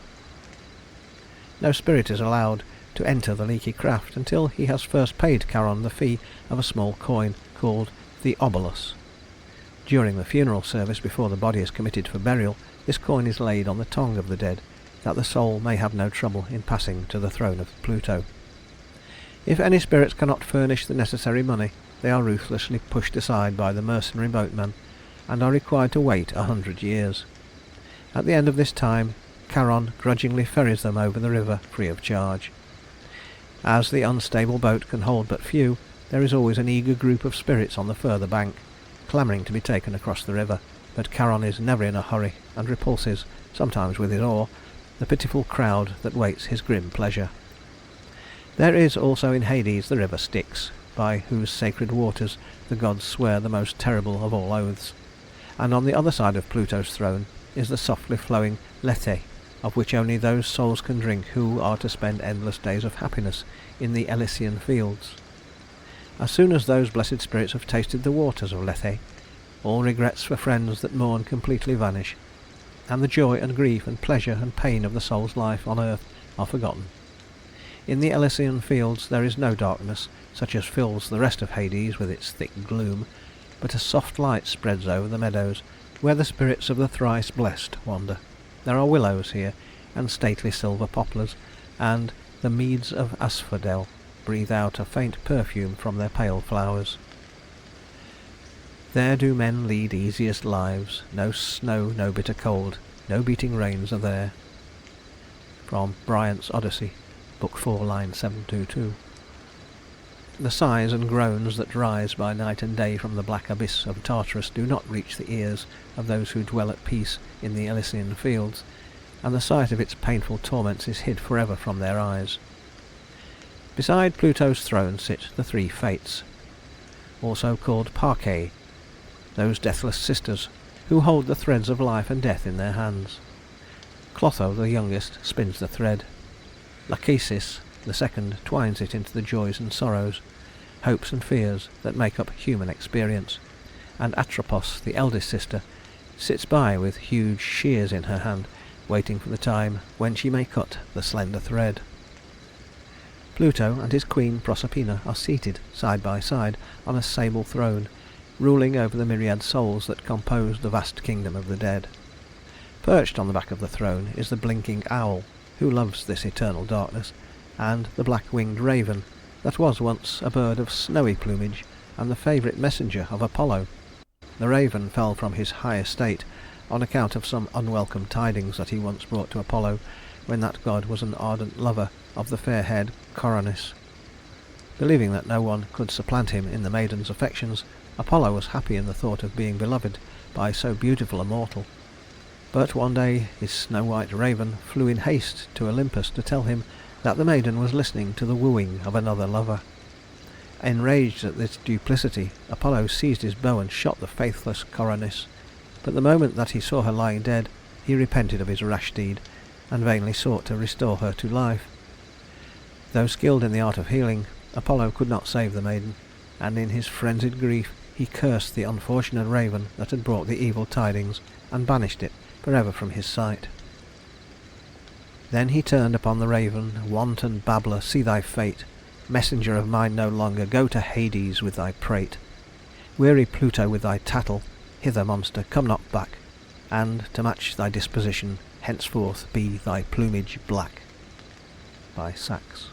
No spirit is allowed to enter the leaky craft until he has first paid Charon the fee of a small coin called the obolus. During the funeral service, before the body is committed for burial, this coin is laid on the tongue of the dead, that the soul may have no trouble in passing to the throne of Pluto. If any spirits cannot furnish the necessary money, they are ruthlessly pushed aside by the mercenary boatman, and are required to wait 100 years. At the end of this time, Charon grudgingly ferries them over the river free of charge. As the unstable boat can hold but few, there is always an eager group of spirits on the further bank, clamouring to be taken across the river, but Charon is never in a hurry, and repulses, sometimes with his oar, the pitiful crowd that waits his grim pleasure. There is also in Hades the river Styx, by whose sacred waters the gods swear the most terrible of all oaths, and on the other side of Pluto's throne is the softly flowing Lethe, of which only those souls can drink who are to spend endless days of happiness in the Elysian fields. As soon as those blessed spirits have tasted the waters of Lethe, all regrets for friends that mourn completely vanish, and the joy and grief and pleasure and pain of the soul's life on earth are forgotten. In the Elysian fields there is no darkness such as fills the rest of Hades with its thick gloom, but a soft light spreads over the meadows where the spirits of the thrice blessed wander. There are willows here, and stately silver poplars, and the meads of asphodel breathe out a faint perfume from their pale flowers. There do men lead easiest lives, no snow, no bitter cold, no beating rains are there. From Bryant's Odyssey, Book 4, line 722. The sighs and groans that rise by night and day from the black abyss of Tartarus do not reach the ears of those who dwell at peace in the Elysian fields, and the sight of its painful torments is hid forever from their eyes. Beside Pluto's throne sit the three Fates, also called Parcae, those deathless sisters who hold the threads of life and death in their hands. Clotho, the youngest, spins the thread. Lachesis, the second, twines it into the joys and sorrows, hopes and fears that make up human experience, and Atropos, the eldest sister, sits by with huge shears in her hand, waiting for the time when she may cut the slender thread. Pluto and his queen Proserpina are seated side by side on a sable throne, ruling over the myriad souls that compose the vast kingdom of the dead. Perched on the back of the throne is the blinking owl, who loves this eternal darkness, and the black-winged raven, that was once a bird of snowy plumage and the favourite messenger of Apollo. The raven fell from his high estate on account of some unwelcome tidings that he once brought to Apollo, when that god was an ardent lover of the fair-haired Coronis. Believing that no one could supplant him in the maiden's affections, Apollo was happy in the thought of being beloved by so beautiful a mortal. But one day his snow-white raven flew in haste to Olympus to tell him that the maiden was listening to the wooing of another lover. Enraged at this duplicity, Apollo seized his bow and shot the faithless Coronis, but the moment that he saw her lying dead, he repented of his rash deed, and vainly sought to restore her to life. Though skilled in the art of healing, Apollo could not save the maiden, and in his frenzied grief he cursed the unfortunate raven that had brought the evil tidings, and banished it forever from his sight. Then he turned upon the raven, wanton babbler, see thy fate! Messenger of mine no longer, go to Hades with thy prate! Weary Pluto with thy tattle, hither, monster, come not back, and, to match thy disposition, henceforth be thy plumage black. By Saxe.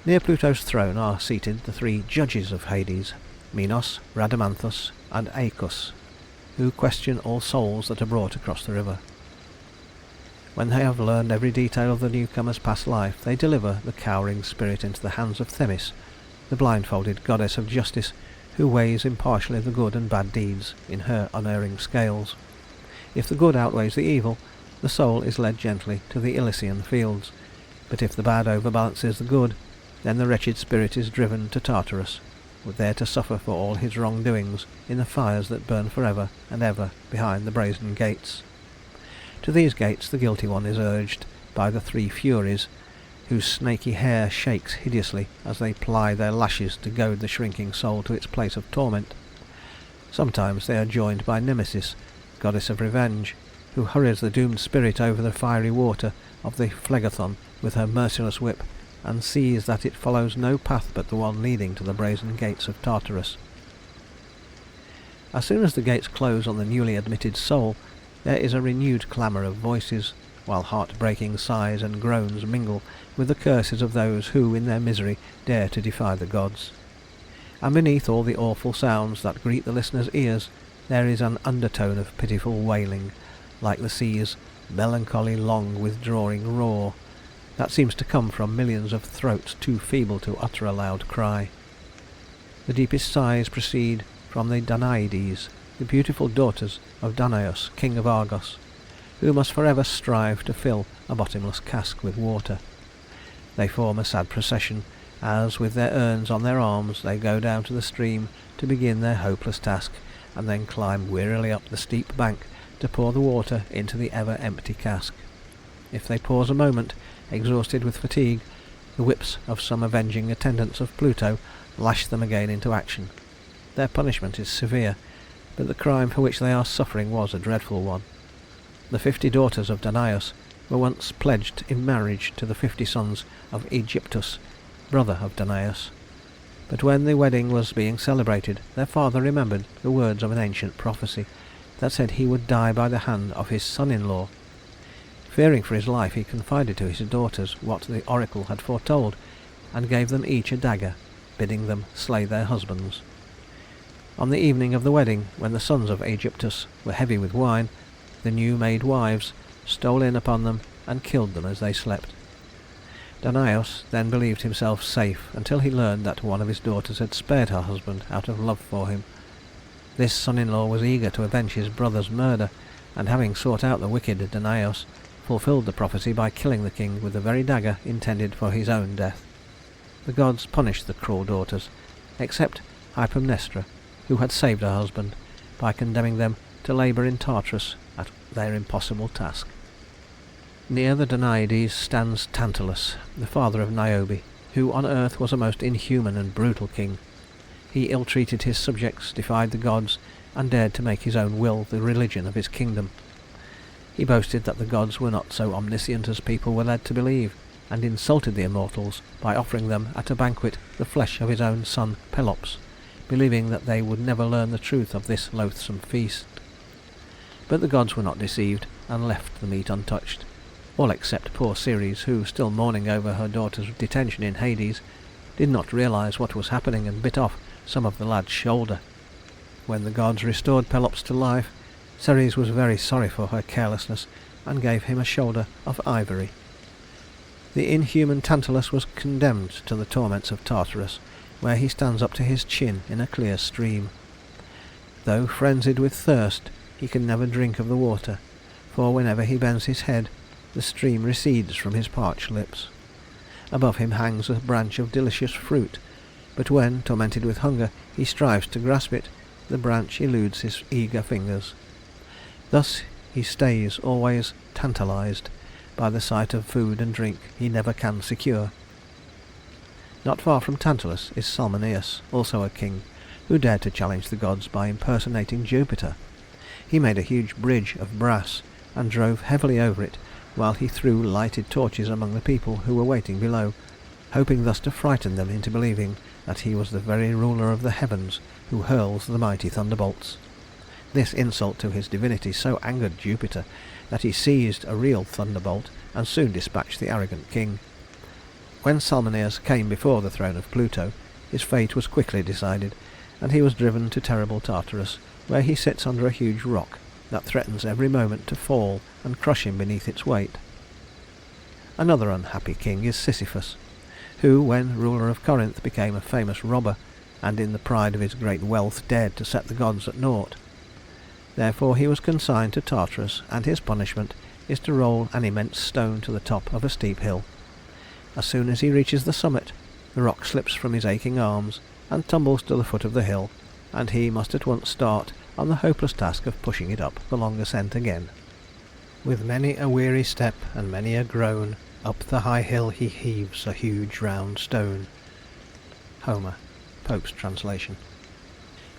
Near Pluto's throne are seated the three judges of Hades, Minos, Rhadamanthus, and Aeacus, who question all souls that are brought across the river. When they have learned every detail of the newcomer's past life, they deliver the cowering spirit into the hands of Themis, the blindfolded goddess of justice, who weighs impartially the good and bad deeds in her unerring scales. If the good outweighs the evil, the soul is led gently to the Elysian fields, but if the bad overbalances the good, then the wretched spirit is driven to Tartarus, there to suffer for all his wrongdoings in the fires that burn forever and ever behind the brazen gates. To these gates the guilty one is urged by the three Furies, whose snaky hair shakes hideously as they ply their lashes to goad the shrinking soul to its place of torment. Sometimes they are joined by Nemesis, goddess of revenge, who hurries the doomed spirit over the fiery water of the Phlegethon with her merciless whip, and sees that it follows no path but the one leading to the brazen gates of Tartarus. As soon as the gates close on the newly admitted soul, there is a renewed clamour of voices, while heart-breaking sighs and groans mingle with the curses of those who in their misery dare to defy the gods. And beneath all the awful sounds that greet the listener's ears there is an undertone of pitiful wailing, like the sea's melancholy long withdrawing roar, that seems to come from millions of throats too feeble to utter a loud cry. The deepest sighs proceed from the Danaides, the beautiful daughters of Danaus, king of Argos, who must forever strive to fill a bottomless cask with water. They form a sad procession, as with their urns on their arms they go down to the stream to begin their hopeless task, and then climb wearily up the steep bank to pour the water into the ever-empty cask. If they pause a moment, exhausted with fatigue, the whips of some avenging attendants of Pluto lash them again into action. Their punishment is severe, but the crime for which they are suffering was a dreadful one. The 50 daughters of Danaus were once pledged in marriage to the 50 sons of Aegyptus, brother of Danaus. But when the wedding was being celebrated, their father remembered the words of an ancient prophecy that said he would die by the hand of his son-in-law. Fearing for his life, he confided to his daughters what the oracle had foretold, and gave them each a dagger, bidding them slay their husbands. On the evening of the wedding, when the sons of Aegyptus were heavy with wine, the new-made wives stole in upon them and killed them as they slept. Danaus then believed himself safe until he learned that one of his daughters had spared her husband out of love for him. This son-in-law was eager to avenge his brother's murder, and having sought out the wicked Danaus, fulfilled the prophecy by killing the king with the very dagger intended for his own death. The gods punished the cruel daughters, except Hypermnestra, who had saved her husband, by condemning them to labour in Tartarus at their impossible task. Near the Danaides stands Tantalus, the father of Niobe, who on earth was a most inhuman and brutal king. He ill-treated his subjects, defied the gods, and dared to make his own will the religion of his kingdom. He boasted that the gods were not so omniscient as people were led to believe, and insulted the immortals by offering them at a banquet the flesh of his own son Pelops, believing that they would never learn the truth of this loathsome feast. But the gods were not deceived, and left the meat untouched, all except poor Ceres, who, still mourning over her daughter's detention in Hades, did not realize what was happening and bit off some of the lad's shoulder. When the gods restored Pelops to life, Ceres was very sorry for her carelessness and gave him a shoulder of ivory. The inhuman Tantalus was condemned to the torments of Tartarus, where he stands up to his chin in a clear stream. Though frenzied with thirst, he can never drink of the water, for whenever he bends his head, the stream recedes from his parched lips. Above him hangs a branch of delicious fruit, but when, tormented with hunger, he strives to grasp it, the branch eludes his eager fingers. Thus he stays always tantalized by the sight of food and drink he never can secure. Not far from Tantalus is Salmoneus, also a king, who dared to challenge the gods by impersonating Jupiter. He made a huge bridge of brass and drove heavily over it, while he threw lighted torches among the people who were waiting below, hoping thus to frighten them into believing that he was the very ruler of the heavens who hurls the mighty thunderbolts. This insult to his divinity so angered Jupiter that he seized a real thunderbolt and soon dispatched the arrogant king. When Salmoneus came before the throne of Pluto, his fate was quickly decided, and he was driven to terrible Tartarus, where he sits under a huge rock that threatens every moment to fall and crush him beneath its weight. Another unhappy king is Sisyphus, who, when ruler of Corinth, became a famous robber, and in the pride of his great wealth dared to set the gods at naught. Therefore he was consigned to Tartarus, and his punishment is to roll an immense stone to the top of a steep hill. As soon as he reaches the summit, the rock slips from his aching arms and tumbles to the foot of the hill, and he must at once start on the hopeless task of pushing it up the long ascent again. With many a weary step and many a groan, up the high hill he heaves a huge round stone. Homer, Pope's translation.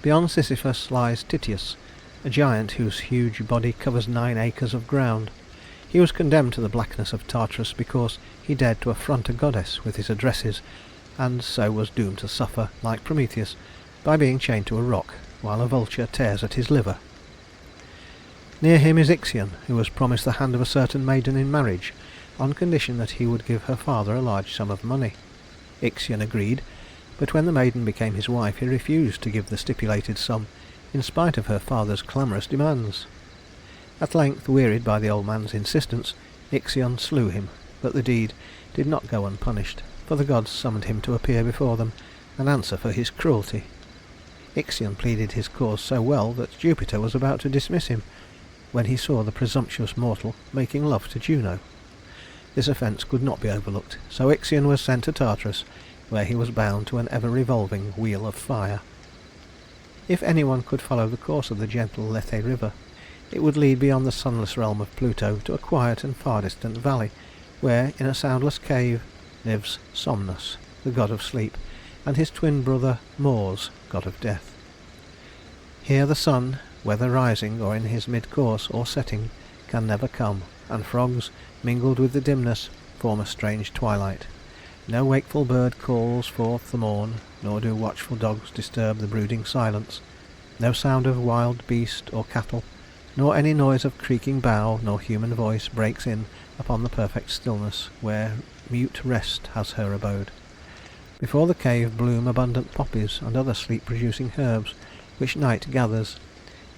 Beyond Sisyphus lies Tityus, a giant whose huge body covers 9 acres of ground. He was condemned to the blackness of Tartarus because he dared to affront a goddess with his addresses, and so was doomed to suffer, like Prometheus, by being chained to a rock, while a vulture tears at his liver. Near him is Ixion, who was promised the hand of a certain maiden in marriage, on condition that he would give her father a large sum of money. Ixion agreed, but when the maiden became his wife he refused to give the stipulated sum, in spite of her father's clamorous demands. At length, wearied by the old man's insistence, Ixion slew him, but the deed did not go unpunished, for the gods summoned him to appear before them and answer for his cruelty. Ixion pleaded his cause so well that Jupiter was about to dismiss him, when he saw the presumptuous mortal making love to Juno. This offence could not be overlooked, so Ixion was sent to Tartarus, where he was bound to an ever-revolving wheel of fire. If anyone could follow the course of the gentle Lethe river, it would lead beyond the sunless realm of Pluto to a quiet and far distant valley, where, in a soundless cave, lives Somnus, the god of sleep, and his twin brother Mors, god of death. Here the sun, whether rising or in his mid-course or setting, can never come, and frogs, mingled with the dimness, form a strange twilight. No wakeful bird calls forth the morn, nor do watchful dogs disturb the brooding silence. No sound of wild beast or cattle, nor any noise of creaking bough nor human voice breaks in upon the perfect stillness, where mute rest has her abode. Before the cave bloom abundant poppies and other sleep-producing herbs, which night gathers,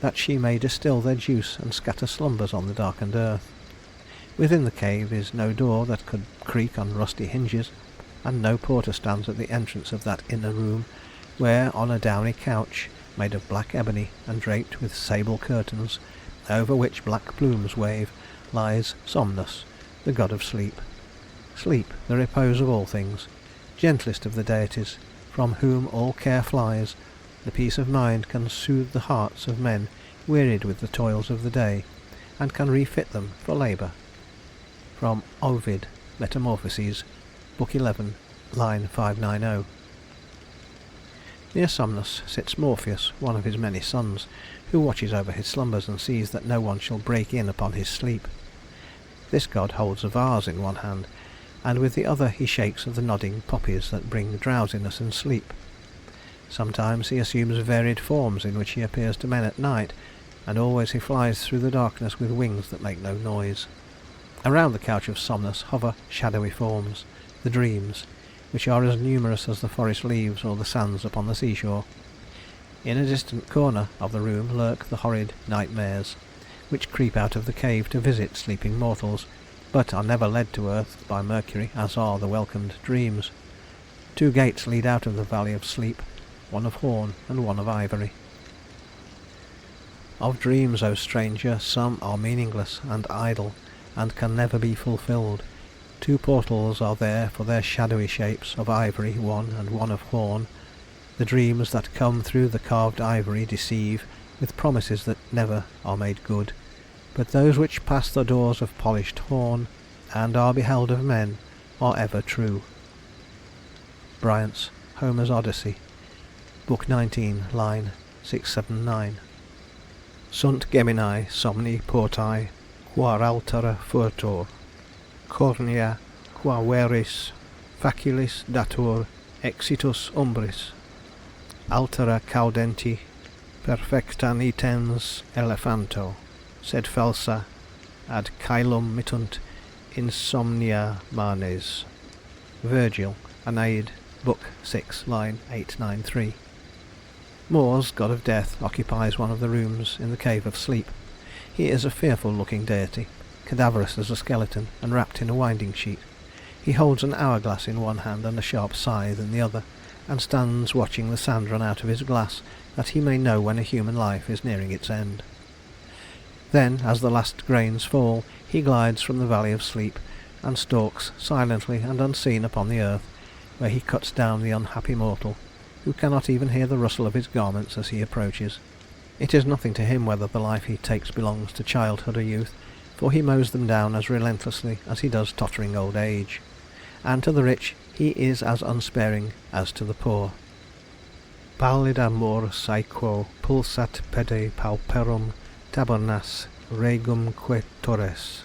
that she may distil their juice and scatter slumbers on the darkened earth. Within the cave is no door that could creak on rusty hinges, and no porter stands at the entrance of that inner room, where, on a downy couch, made of black ebony and draped with sable curtains, over which black plumes wave, lies Somnus, the god of sleep. Sleep, the repose of all things, gentlest of the deities, from whom all care flies, the peace of mind can soothe the hearts of men wearied with the toils of the day, and can refit them for labour. From Ovid, Metamorphoses, Book 11, line 590. Near Somnus sits Morpheus, one of his many sons, who watches over his slumbers and sees that no one shall break in upon his sleep. This god holds a vase in one hand, and with the other he shakes of the nodding poppies that bring drowsiness and sleep. Sometimes he assumes varied forms in which he appears to men at night, and always he flies through the darkness with wings that make no noise. Around the couch of Somnus hover shadowy forms, the dreams, which are as numerous as the forest leaves or the sands upon the seashore. In a distant corner of the room lurk the horrid nightmares, which creep out of the cave to visit sleeping mortals, but are never led to earth by Mercury, as are the welcomed dreams. 2 gates lead out of the Valley of Sleep, one of horn and one of ivory. Of dreams, O stranger, some are meaningless and idle, and can never be fulfilled. 2 portals are there for their shadowy shapes, of ivory one and one of horn. The dreams that come through the carved ivory deceive, with promises that never are made good, but those which pass the doors of polished horn, and are beheld of men, are ever true. Bryant's Homer's Odyssey, Book 19, line 679. Sunt Gemini somni portae, quar altera furtor, cornea qua veris facilis datur exitus umbris, altera caudenti perfecta nitens elephanto, sed falsa ad caelum mittunt insomnia manes. Virgil, Aeneid, Book 6, line 893. Mors, god of death, occupies one of the rooms in the Cave of Sleep. He is a fearful-looking deity, cadaverous as a skeleton, and wrapped in a winding sheet. He holds an hourglass in one hand and a sharp scythe in the other, and stands watching the sand run out of his glass, that he may know when a human life is nearing its end. Then, as the last grains fall, he glides from the Valley of Sleep, and stalks silently and unseen upon the earth, where he cuts down the unhappy mortal, who cannot even hear the rustle of his garments as he approaches. It is nothing to him whether the life he takes belongs to childhood or youth, for he mows them down as relentlessly as he does tottering old age, and to the rich he is as unsparing as to the poor. Pallida mor saequo pulsat pede pauperum tabernas regum quaetores.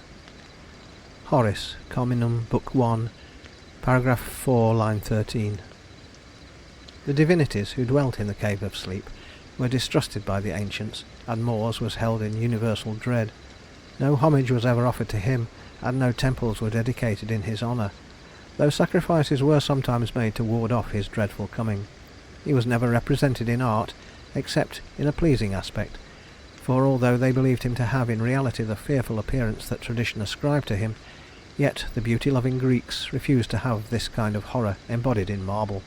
Horace, Carminum, Book 1, paragraph 4, line 13. The divinities who dwelt in the Cave of Sleep were distrusted by the ancients, and Mors was held in universal dread. No homage was ever offered to him, and no temples were dedicated in his honour, though sacrifices were sometimes made to ward off his dreadful coming. He was never represented in art, except in a pleasing aspect, for although they believed him to have in reality the fearful appearance that tradition ascribed to him, yet the beauty-loving Greeks refused to have this kind of horror embodied in marble.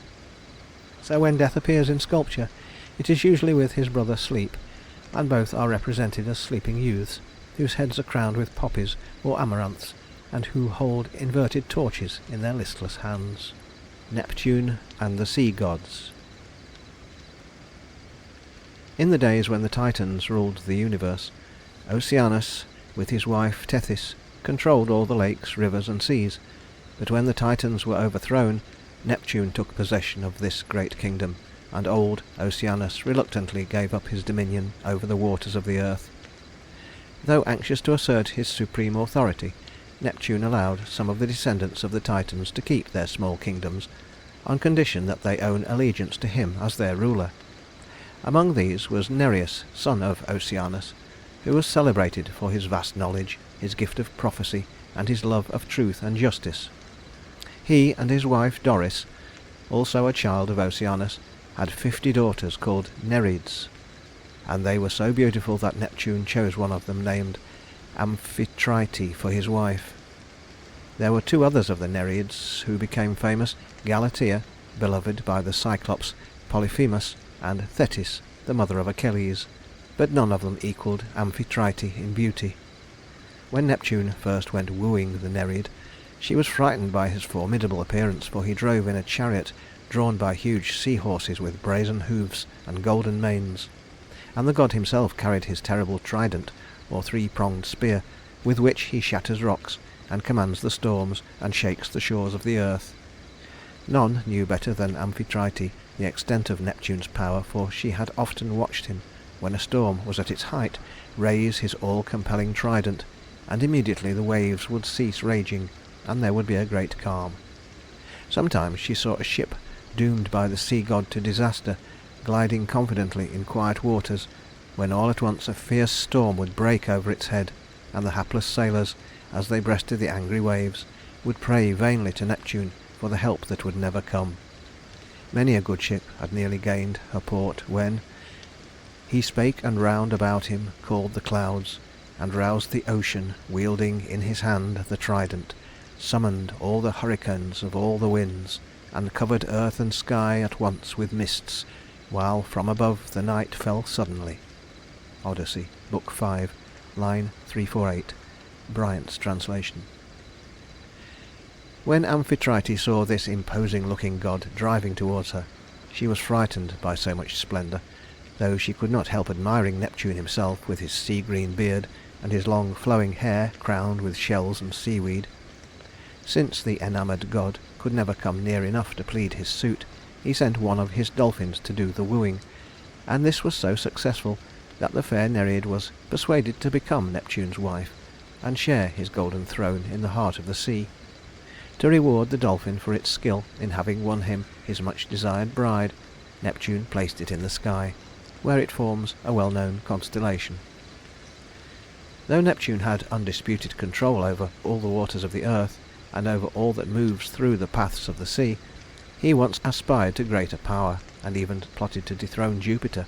So when Death appears in sculpture, it is usually with his brother Sleep, and both are represented as sleeping youths, whose heads are crowned with poppies or amaranths, and who hold inverted torches in their listless hands. Neptune and the Sea Gods. In the days when the Titans ruled the universe, Oceanus, with his wife Tethys, controlled all the lakes, rivers, and seas, but when the Titans were overthrown, Neptune took possession of this great kingdom, and old Oceanus reluctantly gave up his dominion over the waters of the earth. Though anxious to assert his supreme authority, Neptune allowed some of the descendants of the Titans to keep their small kingdoms, on condition that they own allegiance to him as their ruler. Among these was Nereus, son of Oceanus, who was celebrated for his vast knowledge, his gift of prophecy, and his love of truth and justice. He and his wife Doris, also a child of Oceanus, had 50 daughters called Nereids, and they were so beautiful that Neptune chose one of them named Amphitrite for his wife. There were 2 others of the Nereids who became famous, Galatea, beloved by the Cyclops Polyphemus, and Thetis, the mother of Achilles, but none of them equalled Amphitrite in beauty. When Neptune first went wooing the Nereid, she was frightened by his formidable appearance, for he drove in a chariot drawn by huge sea-horses with brazen hoofs and golden manes, and the god himself carried his terrible trident, or 3-pronged spear, with which he shatters rocks, and commands the storms, and shakes the shores of the earth. None knew better than Amphitrite the extent of Neptune's power, for she had often watched him, when a storm was at its height, raise his all-compelling trident, and immediately the waves would cease raging, and there would be a great calm. Sometimes she saw a ship doomed by the sea god to disaster, gliding confidently in quiet waters, when all at once a fierce storm would break over its head, and the hapless sailors, as they breasted the angry waves, would pray vainly to Neptune for the help that would never come. Many a good ship had nearly gained her port when he spake, and round about him called the clouds, and roused the ocean, wielding in his hand the trident, summoned all the hurricanes of all the winds, and covered earth and sky at once with mists, while from above the night fell suddenly. Odyssey, Book 5, line 348, Bryant's translation. When Amphitrite saw this imposing-looking god driving towards her, she was frightened by so much splendour, though she could not help admiring Neptune himself, with his sea-green beard and his long flowing hair crowned with shells and seaweed. Since the enamoured god could never come near enough to plead his suit, he sent one of his dolphins to do the wooing, and this was so successful that the fair Nereid was persuaded to become Neptune's wife, and share his golden throne in the heart of the sea. To reward the dolphin for its skill in having won him his much-desired bride, Neptune placed it in the sky, where it forms a well-known constellation. Though Neptune had undisputed control over all the waters of the earth, and over all that moves through the paths of the sea, he once aspired to greater power, and even plotted to dethrone Jupiter.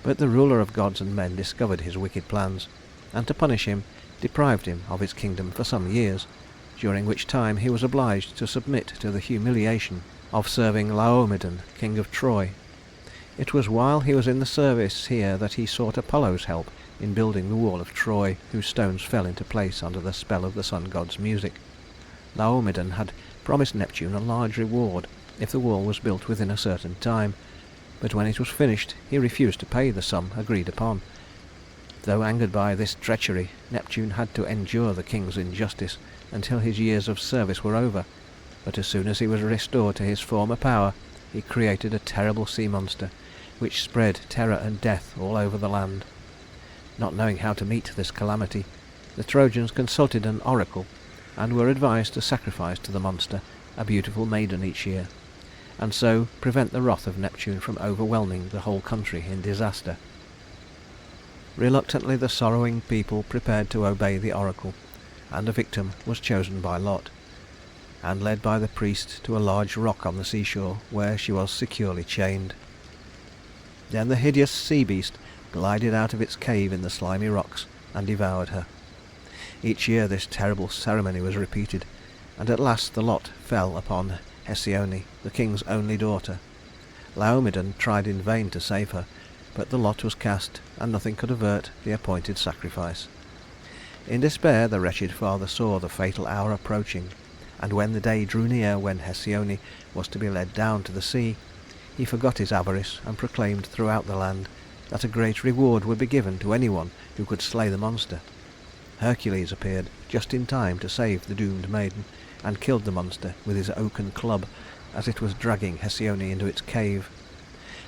But the ruler of gods and men discovered his wicked plans, and to punish him deprived him of his kingdom for some years, during which time he was obliged to submit to the humiliation of serving Laomedon, king of Troy. It was while he was in the service here that he sought Apollo's help in building the wall of Troy, whose stones fell into place under the spell of the sun god's music. Laomedon had promised Neptune a large reward if the wall was built within a certain time, but when it was finished he refused to pay the sum agreed upon. Though angered by this treachery, Neptune had to endure the king's injustice until his years of service were over, but as soon as he was restored to his former power, he created a terrible sea monster, which spread terror and death all over the land. Not knowing how to meet this calamity, the Trojans consulted an oracle, and were advised to sacrifice to the monster a beautiful maiden each year, and so prevent the wrath of Neptune from overwhelming the whole country in disaster. Reluctantly the sorrowing people prepared to obey the oracle, and a victim was chosen by lot, and led by the priest to a large rock on the seashore, where she was securely chained. Then the hideous sea beast glided out of its cave in the slimy rocks and devoured her. Each year this terrible ceremony was repeated, and at last the lot fell upon Hesione, the king's only daughter. Laomedon tried in vain to save her, but the lot was cast, and nothing could avert the appointed sacrifice. In despair the wretched father saw the fatal hour approaching, and when the day drew near when Hesione was to be led down to the sea, he forgot his avarice and proclaimed throughout the land that a great reward would be given to anyone who could slay the monster. Hercules appeared just in time to save the doomed maiden, and killed the monster with his oaken club as it was dragging Hesione into its cave.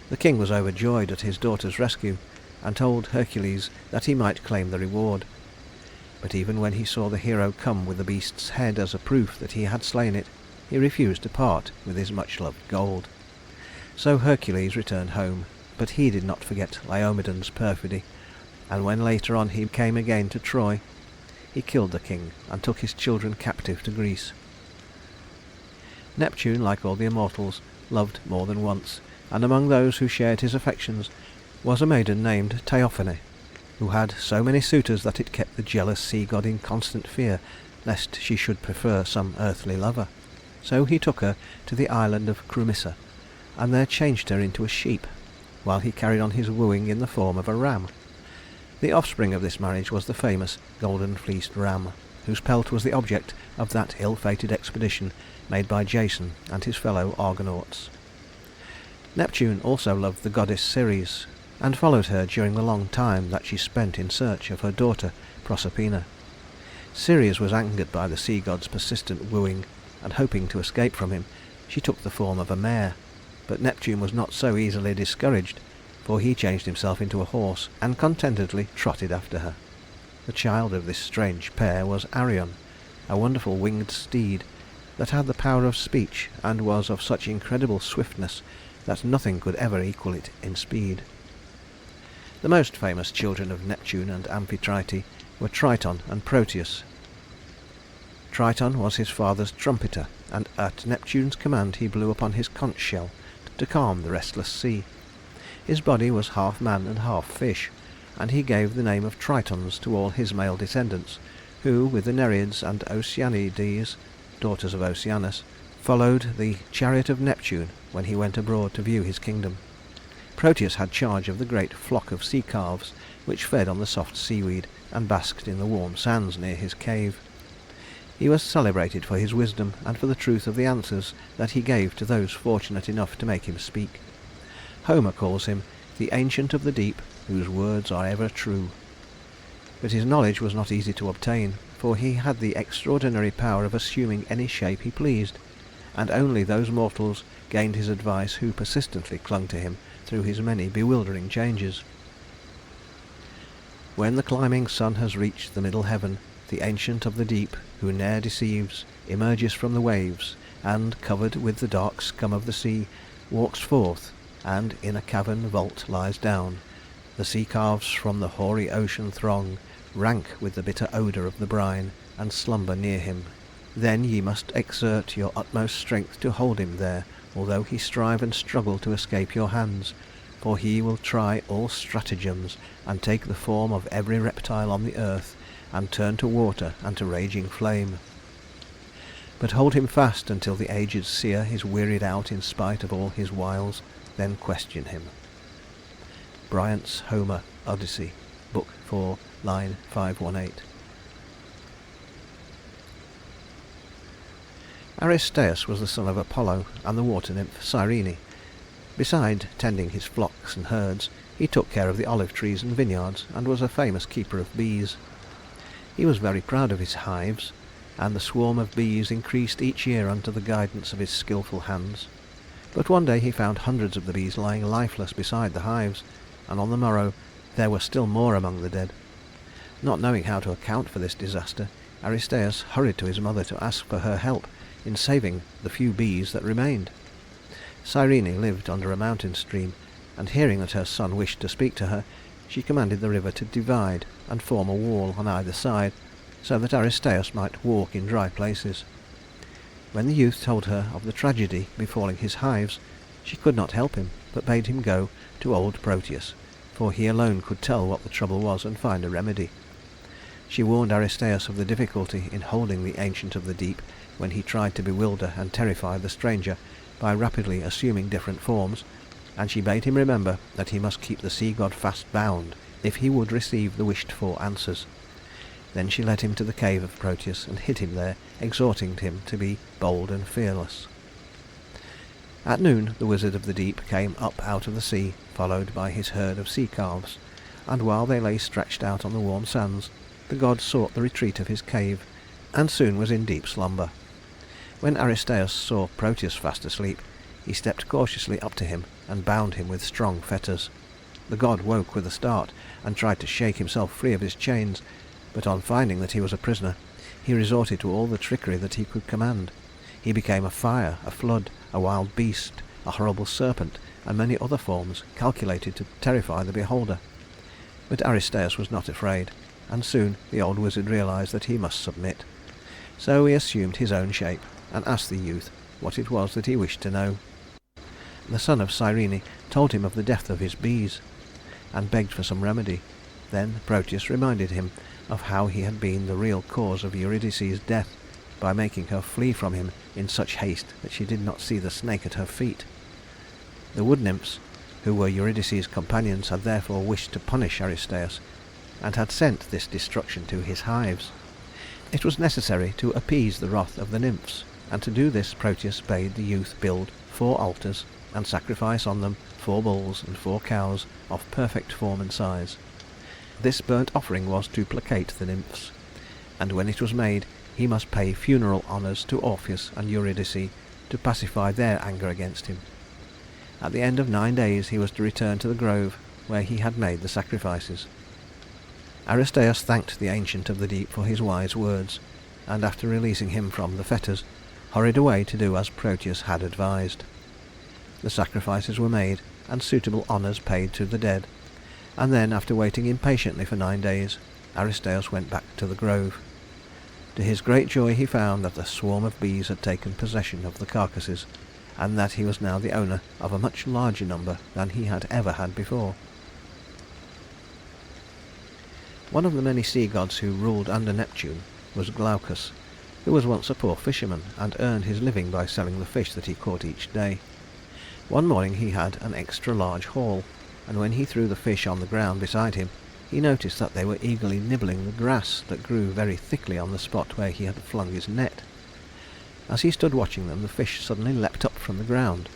The king was overjoyed at his daughter's rescue, and told Hercules that he might claim the reward. But even when he saw the hero come with the beast's head as a proof that he had slain it, he refused to part with his much-loved gold. So Hercules returned home, but he did not forget Laomedon's perfidy, and when later on he came again to Troy, he killed the king and took his children captive to Greece. Neptune, like all the immortals, loved more than once, and among those who shared his affections was a maiden named Theophane, who had so many suitors that it kept the jealous sea-god in constant fear lest she should prefer some earthly lover. So he took her to the island of Crumissa, and there changed her into a sheep, while he carried on his wooing in the form of a ram. The offspring of this marriage was the famous golden-fleeced ram, whose pelt was the object of that ill-fated expedition made by Jason and his fellow Argonauts. Neptune also loved the goddess Ceres, and followed her during the long time that she spent in search of her daughter Proserpina. Ceres was angered by the sea-god's persistent wooing, and hoping to escape from him, she took the form of a mare. But Neptune was not so easily discouraged, for he changed himself into a horse and contentedly trotted after her. The child of this strange pair was Arion, a wonderful winged steed that had the power of speech and was of such incredible swiftness that nothing could ever equal it in speed. The most famous children of Neptune and Amphitrite were Triton and Proteus. Triton was his father's trumpeter, and at Neptune's command he blew upon his conch shell to calm the restless sea. His body was half man and half fish, and he gave the name of Tritons to all his male descendants, who, with the Nereids and Oceanides, daughters of Oceanus, followed the chariot of Neptune when he went abroad to view his kingdom. Proteus had charge of the great flock of sea calves, which fed on the soft seaweed and basked in the warm sands near his cave. He was celebrated for his wisdom and for the truth of the answers that he gave to those fortunate enough to make him speak. Homer calls him the Ancient of the Deep, whose words are ever true. But his knowledge was not easy to obtain, for he had the extraordinary power of assuming any shape he pleased, and only those mortals gained his advice who persistently clung to him through his many bewildering changes. When the climbing sun has reached the middle heaven, the Ancient of the Deep, who ne'er deceives, emerges from the waves, and, covered with the dark scum of the sea, walks forth, and in a cavern vault lies down. The sea calves from the hoary ocean throng, rank with the bitter odour of the brine, and slumber near him. Then ye must exert your utmost strength to hold him there, although he strive and struggle to escape your hands, for he will try all stratagems, and take the form of every reptile on the earth, and turn to water and to raging flame. But hold him fast until the aged seer is wearied out in spite of all his wiles, then question him. Bryant's Homer Odyssey, Book 4, line 518. Aristeus was the son of Apollo and the water nymph Cyrene. Beside tending his flocks and herds, he took care of the olive trees and vineyards, and was a famous keeper of bees. He was very proud of his hives, and the swarm of bees increased each year under the guidance of his skilful hands. But one day he found hundreds of the bees lying lifeless beside the hives, and on the morrow there were still more among the dead. Not knowing how to account for this disaster, Aristeus hurried to his mother to ask for her help in saving the few bees that remained. Cyrene lived under a mountain stream, and hearing that her son wished to speak to her, she commanded the river to divide and form a wall on either side, so that Aristeus might walk in dry places. When the youth told her of the tragedy befalling his hives, she could not help him, but bade him go to old Proteus, for he alone could tell what the trouble was and find a remedy. She warned Aristeus of the difficulty in holding the Ancient of the Deep when he tried to bewilder and terrify the stranger by rapidly assuming different forms, and she bade him remember that he must keep the sea-god fast bound if he would receive the wished-for answers. Then she led him to the cave of Proteus and hid him there, exhorting him to be bold and fearless. At noon the Wizard of the Deep came up out of the sea, followed by his herd of sea-calves, and while they lay stretched out on the warm sands, the god sought the retreat of his cave, and soon was in deep slumber. When Aristeus saw Proteus fast asleep, he stepped cautiously up to him and bound him with strong fetters. The god woke with a start and tried to shake himself free of his chains, but on finding that he was a prisoner, he resorted to all the trickery that he could command. He became a fire, a flood, a wild beast, a horrible serpent, and many other forms calculated to terrify the beholder. But Aristeus was not afraid, and soon the old wizard realized that he must submit. So he assumed his own shape and asked the youth what it was that he wished to know. The son of Cyrene told him of the death of his bees, and begged for some remedy. Then Proteus reminded him of how he had been the real cause of Eurydice's death, by making her flee from him in such haste that she did not see the snake at her feet. The wood nymphs, who were Eurydice's companions, had therefore wished to punish Aristeus, and had sent this destruction to his hives. It was necessary to appease the wrath of the nymphs, and to do this Proteus bade the youth build 4 altars, and sacrifice on them 4 bulls and 4 cows of perfect form and size. This burnt offering was to placate the nymphs, and when it was made he must pay funeral honours to Orpheus and Eurydice to pacify their anger against him. At the end of 9 days he was to return to the grove where he had made the sacrifices. Aristeus thanked the Ancient of the Deep for his wise words, and after releasing him from the fetters, hurried away to do as Proteus had advised. The sacrifices were made, and suitable honours paid to the dead, and then, after waiting impatiently for 9 days, Aristæus went back to the grove. To his great joy he found that a swarm of bees had taken possession of the carcasses, and that he was now the owner of a much larger number than he had ever had before. One of the many sea gods who ruled under Neptune was Glaucus, who was once a poor fisherman, and earned his living by selling the fish that he caught each day. One morning he had an extra large haul, and when he threw the fish on the ground beside him, he noticed that they were eagerly nibbling the grass that grew very thickly on the spot where he had flung his net. As he stood watching them, the fish suddenly leapt up from the ground,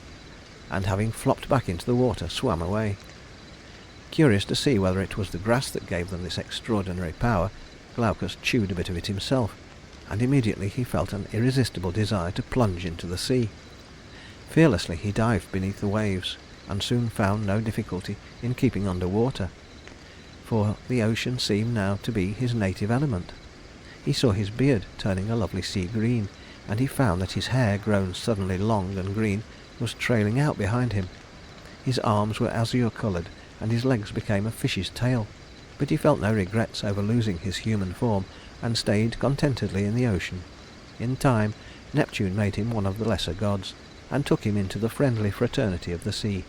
and having flopped back into the water, swam away. Curious to see whether it was the grass that gave them this extraordinary power, Glaucus chewed a bit of it himself, and immediately he felt an irresistible desire to plunge into the sea. Fearlessly he dived beneath the waves, and soon found no difficulty in keeping under water, for the ocean seemed now to be his native element. He saw his beard turning a lovely sea green, and he found that his hair, grown suddenly long and green, was trailing out behind him. His arms were azure-coloured, and his legs became a fish's tail, but he felt no regrets over losing his human form, and stayed contentedly in the ocean. In time, Neptune made him one of the lesser gods, and took him into the friendly fraternity of the sea.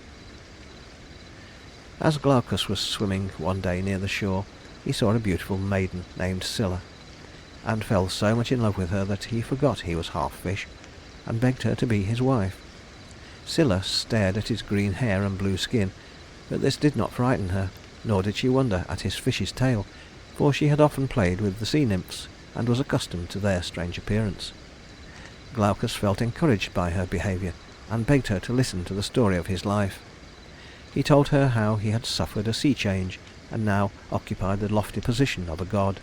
As Glaucus was swimming one day near the shore, he saw a beautiful maiden named Scylla, and fell so much in love with her that he forgot he was half fish, and begged her to be his wife. Scylla stared at his green hair and blue skin, but this did not frighten her, nor did she wonder at his fish's tail, for she had often played with the sea nymphs, and was accustomed to their strange appearance. Glaucus felt encouraged by her behaviour, and begged her to listen to the story of his life. He told her how he had suffered a sea change, and now occupied the lofty position of a god.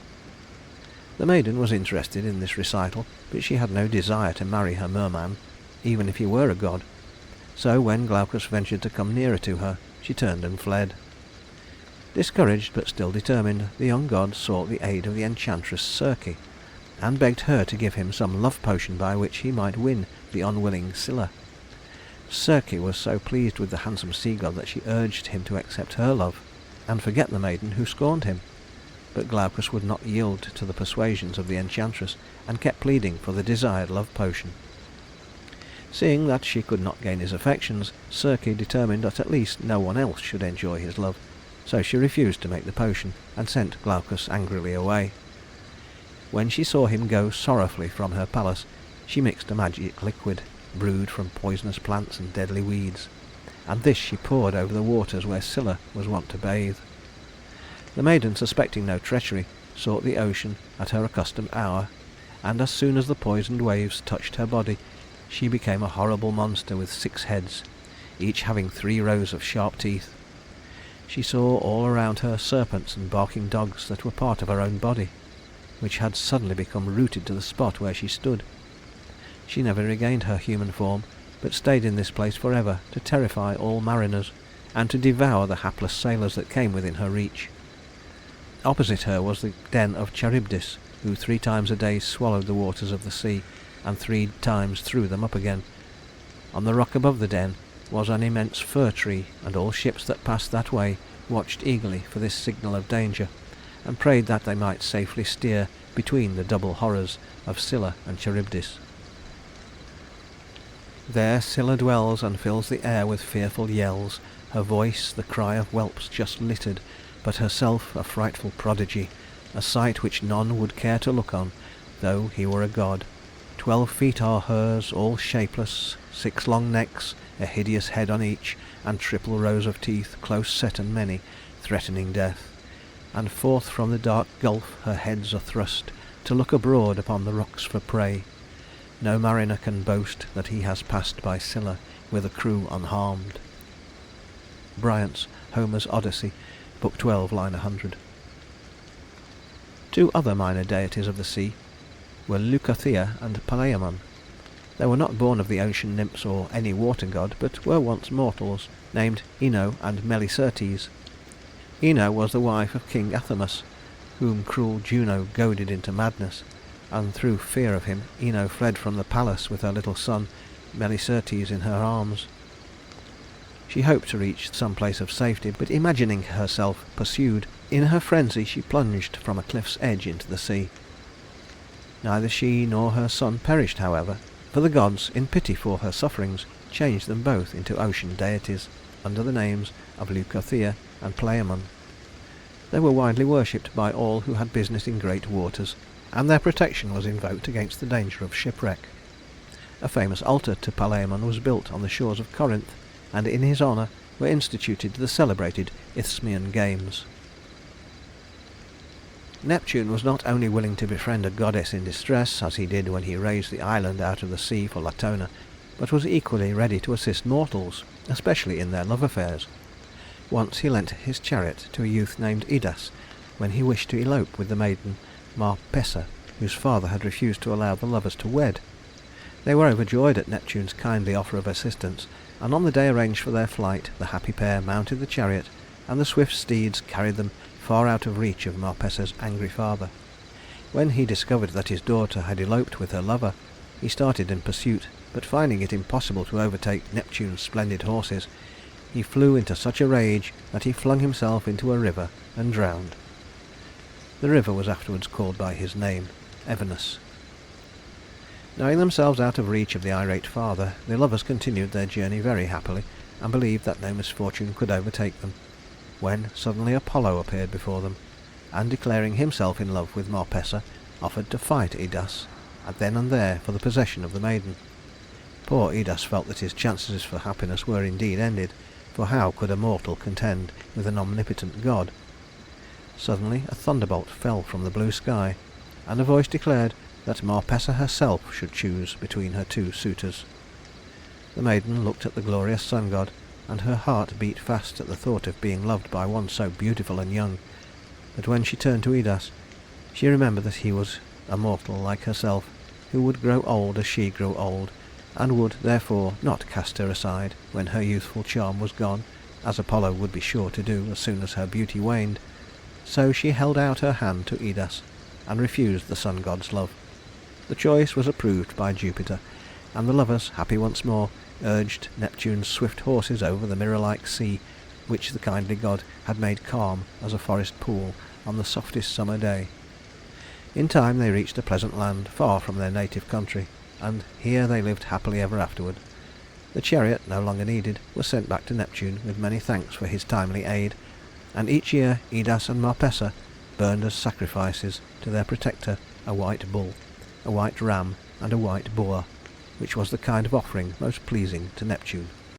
The maiden was interested in this recital, but she had no desire to marry her merman, even if he were a god. So when Glaucus ventured to come nearer to her, she turned and fled. Discouraged but still determined, the young god sought the aid of the enchantress Circe, and begged her to give him some love potion by which he might win the unwilling Scylla. Circe was so pleased with the handsome sea god that she urged him to accept her love, and forget the maiden who scorned him. But Glaucus would not yield to the persuasions of the enchantress, and kept pleading for the desired love potion. Seeing that she could not gain his affections, Circe determined that at least no one else should enjoy his love, so she refused to make the potion, and sent Glaucus angrily away. When she saw him go sorrowfully from her palace, she mixed a magic liquid, brewed from poisonous plants and deadly weeds, and this she poured over the waters where Scylla was wont to bathe. The maiden, suspecting no treachery, sought the ocean at her accustomed hour, and as soon as the poisoned waves touched her body, she became a horrible monster with 6 heads, each having 3 rows of sharp teeth. She saw all around her serpents and barking dogs that were part of her own body, which had suddenly become rooted to the spot where she stood. She never regained her human form, but stayed in this place forever, to terrify all mariners, and to devour the hapless sailors that came within her reach. Opposite her was the den of Charybdis, who 3 times a day swallowed the waters of the sea, and 3 times threw them up again. On the rock above the den was an immense fir tree, and all ships that passed that way watched eagerly for this signal of danger, and prayed that they might safely steer between the double horrors of Scylla and Charybdis. There Scylla dwells, and fills the air with fearful yells, her voice the cry of whelps just littered, but herself a frightful prodigy, a sight which none would care to look on, though he were a god. 12 feet are hers, all shapeless, 6 long necks, a hideous head on each, and triple rows of teeth, close set and many, threatening death. And forth from the dark gulf her heads are thrust, to look abroad upon the rocks for prey. No mariner can boast that he has passed by Scylla with a crew unharmed. Bryant's Homer's Odyssey, Book 12, line 100. 2 other minor deities of the sea were Leucothea and Palaemon. They were not born of the ocean nymphs or any water god, but were once mortals, named Ino and Melicertes. Ino was the wife of King Athamas, whom cruel Juno goaded into madness, and through fear of him Ino fled from the palace with her little son, Melicertes, in her arms. She hoped to reach some place of safety, but imagining herself pursued, in her frenzy she plunged from a cliff's edge into the sea. Neither she nor her son perished, however, for the gods, in pity for her sufferings, changed them both into ocean deities, under the names of Leucothea and Pleiamon. They were widely worshipped by all who had business in great waters, and their protection was invoked against the danger of shipwreck. A famous altar to Palaemon was built on the shores of Corinth, and in his honour were instituted the celebrated Isthmian Games. Neptune was not only willing to befriend a goddess in distress, as he did when he raised the island out of the sea for Latona, but was equally ready to assist mortals, especially in their love affairs. Once he lent his chariot to a youth named Idas, when he wished to elope with the maiden Marpessa, whose father had refused to allow the lovers to wed. They were overjoyed at Neptune's kindly offer of assistance, and on the day arranged for their flight the happy pair mounted the chariot, and the swift steeds carried them far out of reach of Marpessa's angry father. When he discovered that his daughter had eloped with her lover, he started in pursuit, but finding it impossible to overtake Neptune's splendid horses, he flew into such a rage that he flung himself into a river and drowned. The river was afterwards called by his name, Evenus. Knowing themselves out of reach of the irate father, the lovers continued their journey very happily, and believed that no misfortune could overtake them, when suddenly Apollo appeared before them, and declaring himself in love with Marpessa, offered to fight Idas, then and there, for the possession of the maiden. Poor Idas felt that his chances for happiness were indeed ended, for how could a mortal contend with an omnipotent god? Suddenly a thunderbolt fell from the blue sky, and a voice declared that Marpessa herself should choose between her two suitors. The maiden looked at the glorious sun god, and her heart beat fast at the thought of being loved by one so beautiful and young. But when she turned to Idas, she remembered that he was a mortal like herself, who would grow old as she grew old, and would, therefore, not cast her aside when her youthful charm was gone, as Apollo would be sure to do as soon as her beauty waned. So she held out her hand to Idas, and refused the sun god's love. The choice was approved by Jupiter, and the lovers, happy once more, urged Neptune's swift horses over the mirror-like sea, which the kindly god had made calm as a forest pool on the softest summer day. In time they reached a pleasant land, far from their native country, and here they lived happily ever afterward. The chariot, no longer needed, was sent back to Neptune with many thanks for his timely aid, and each year Idas and Marpessa burned as sacrifices to their protector a white bull, a white ram, and a white boar, which was the kind of offering most pleasing to Neptune.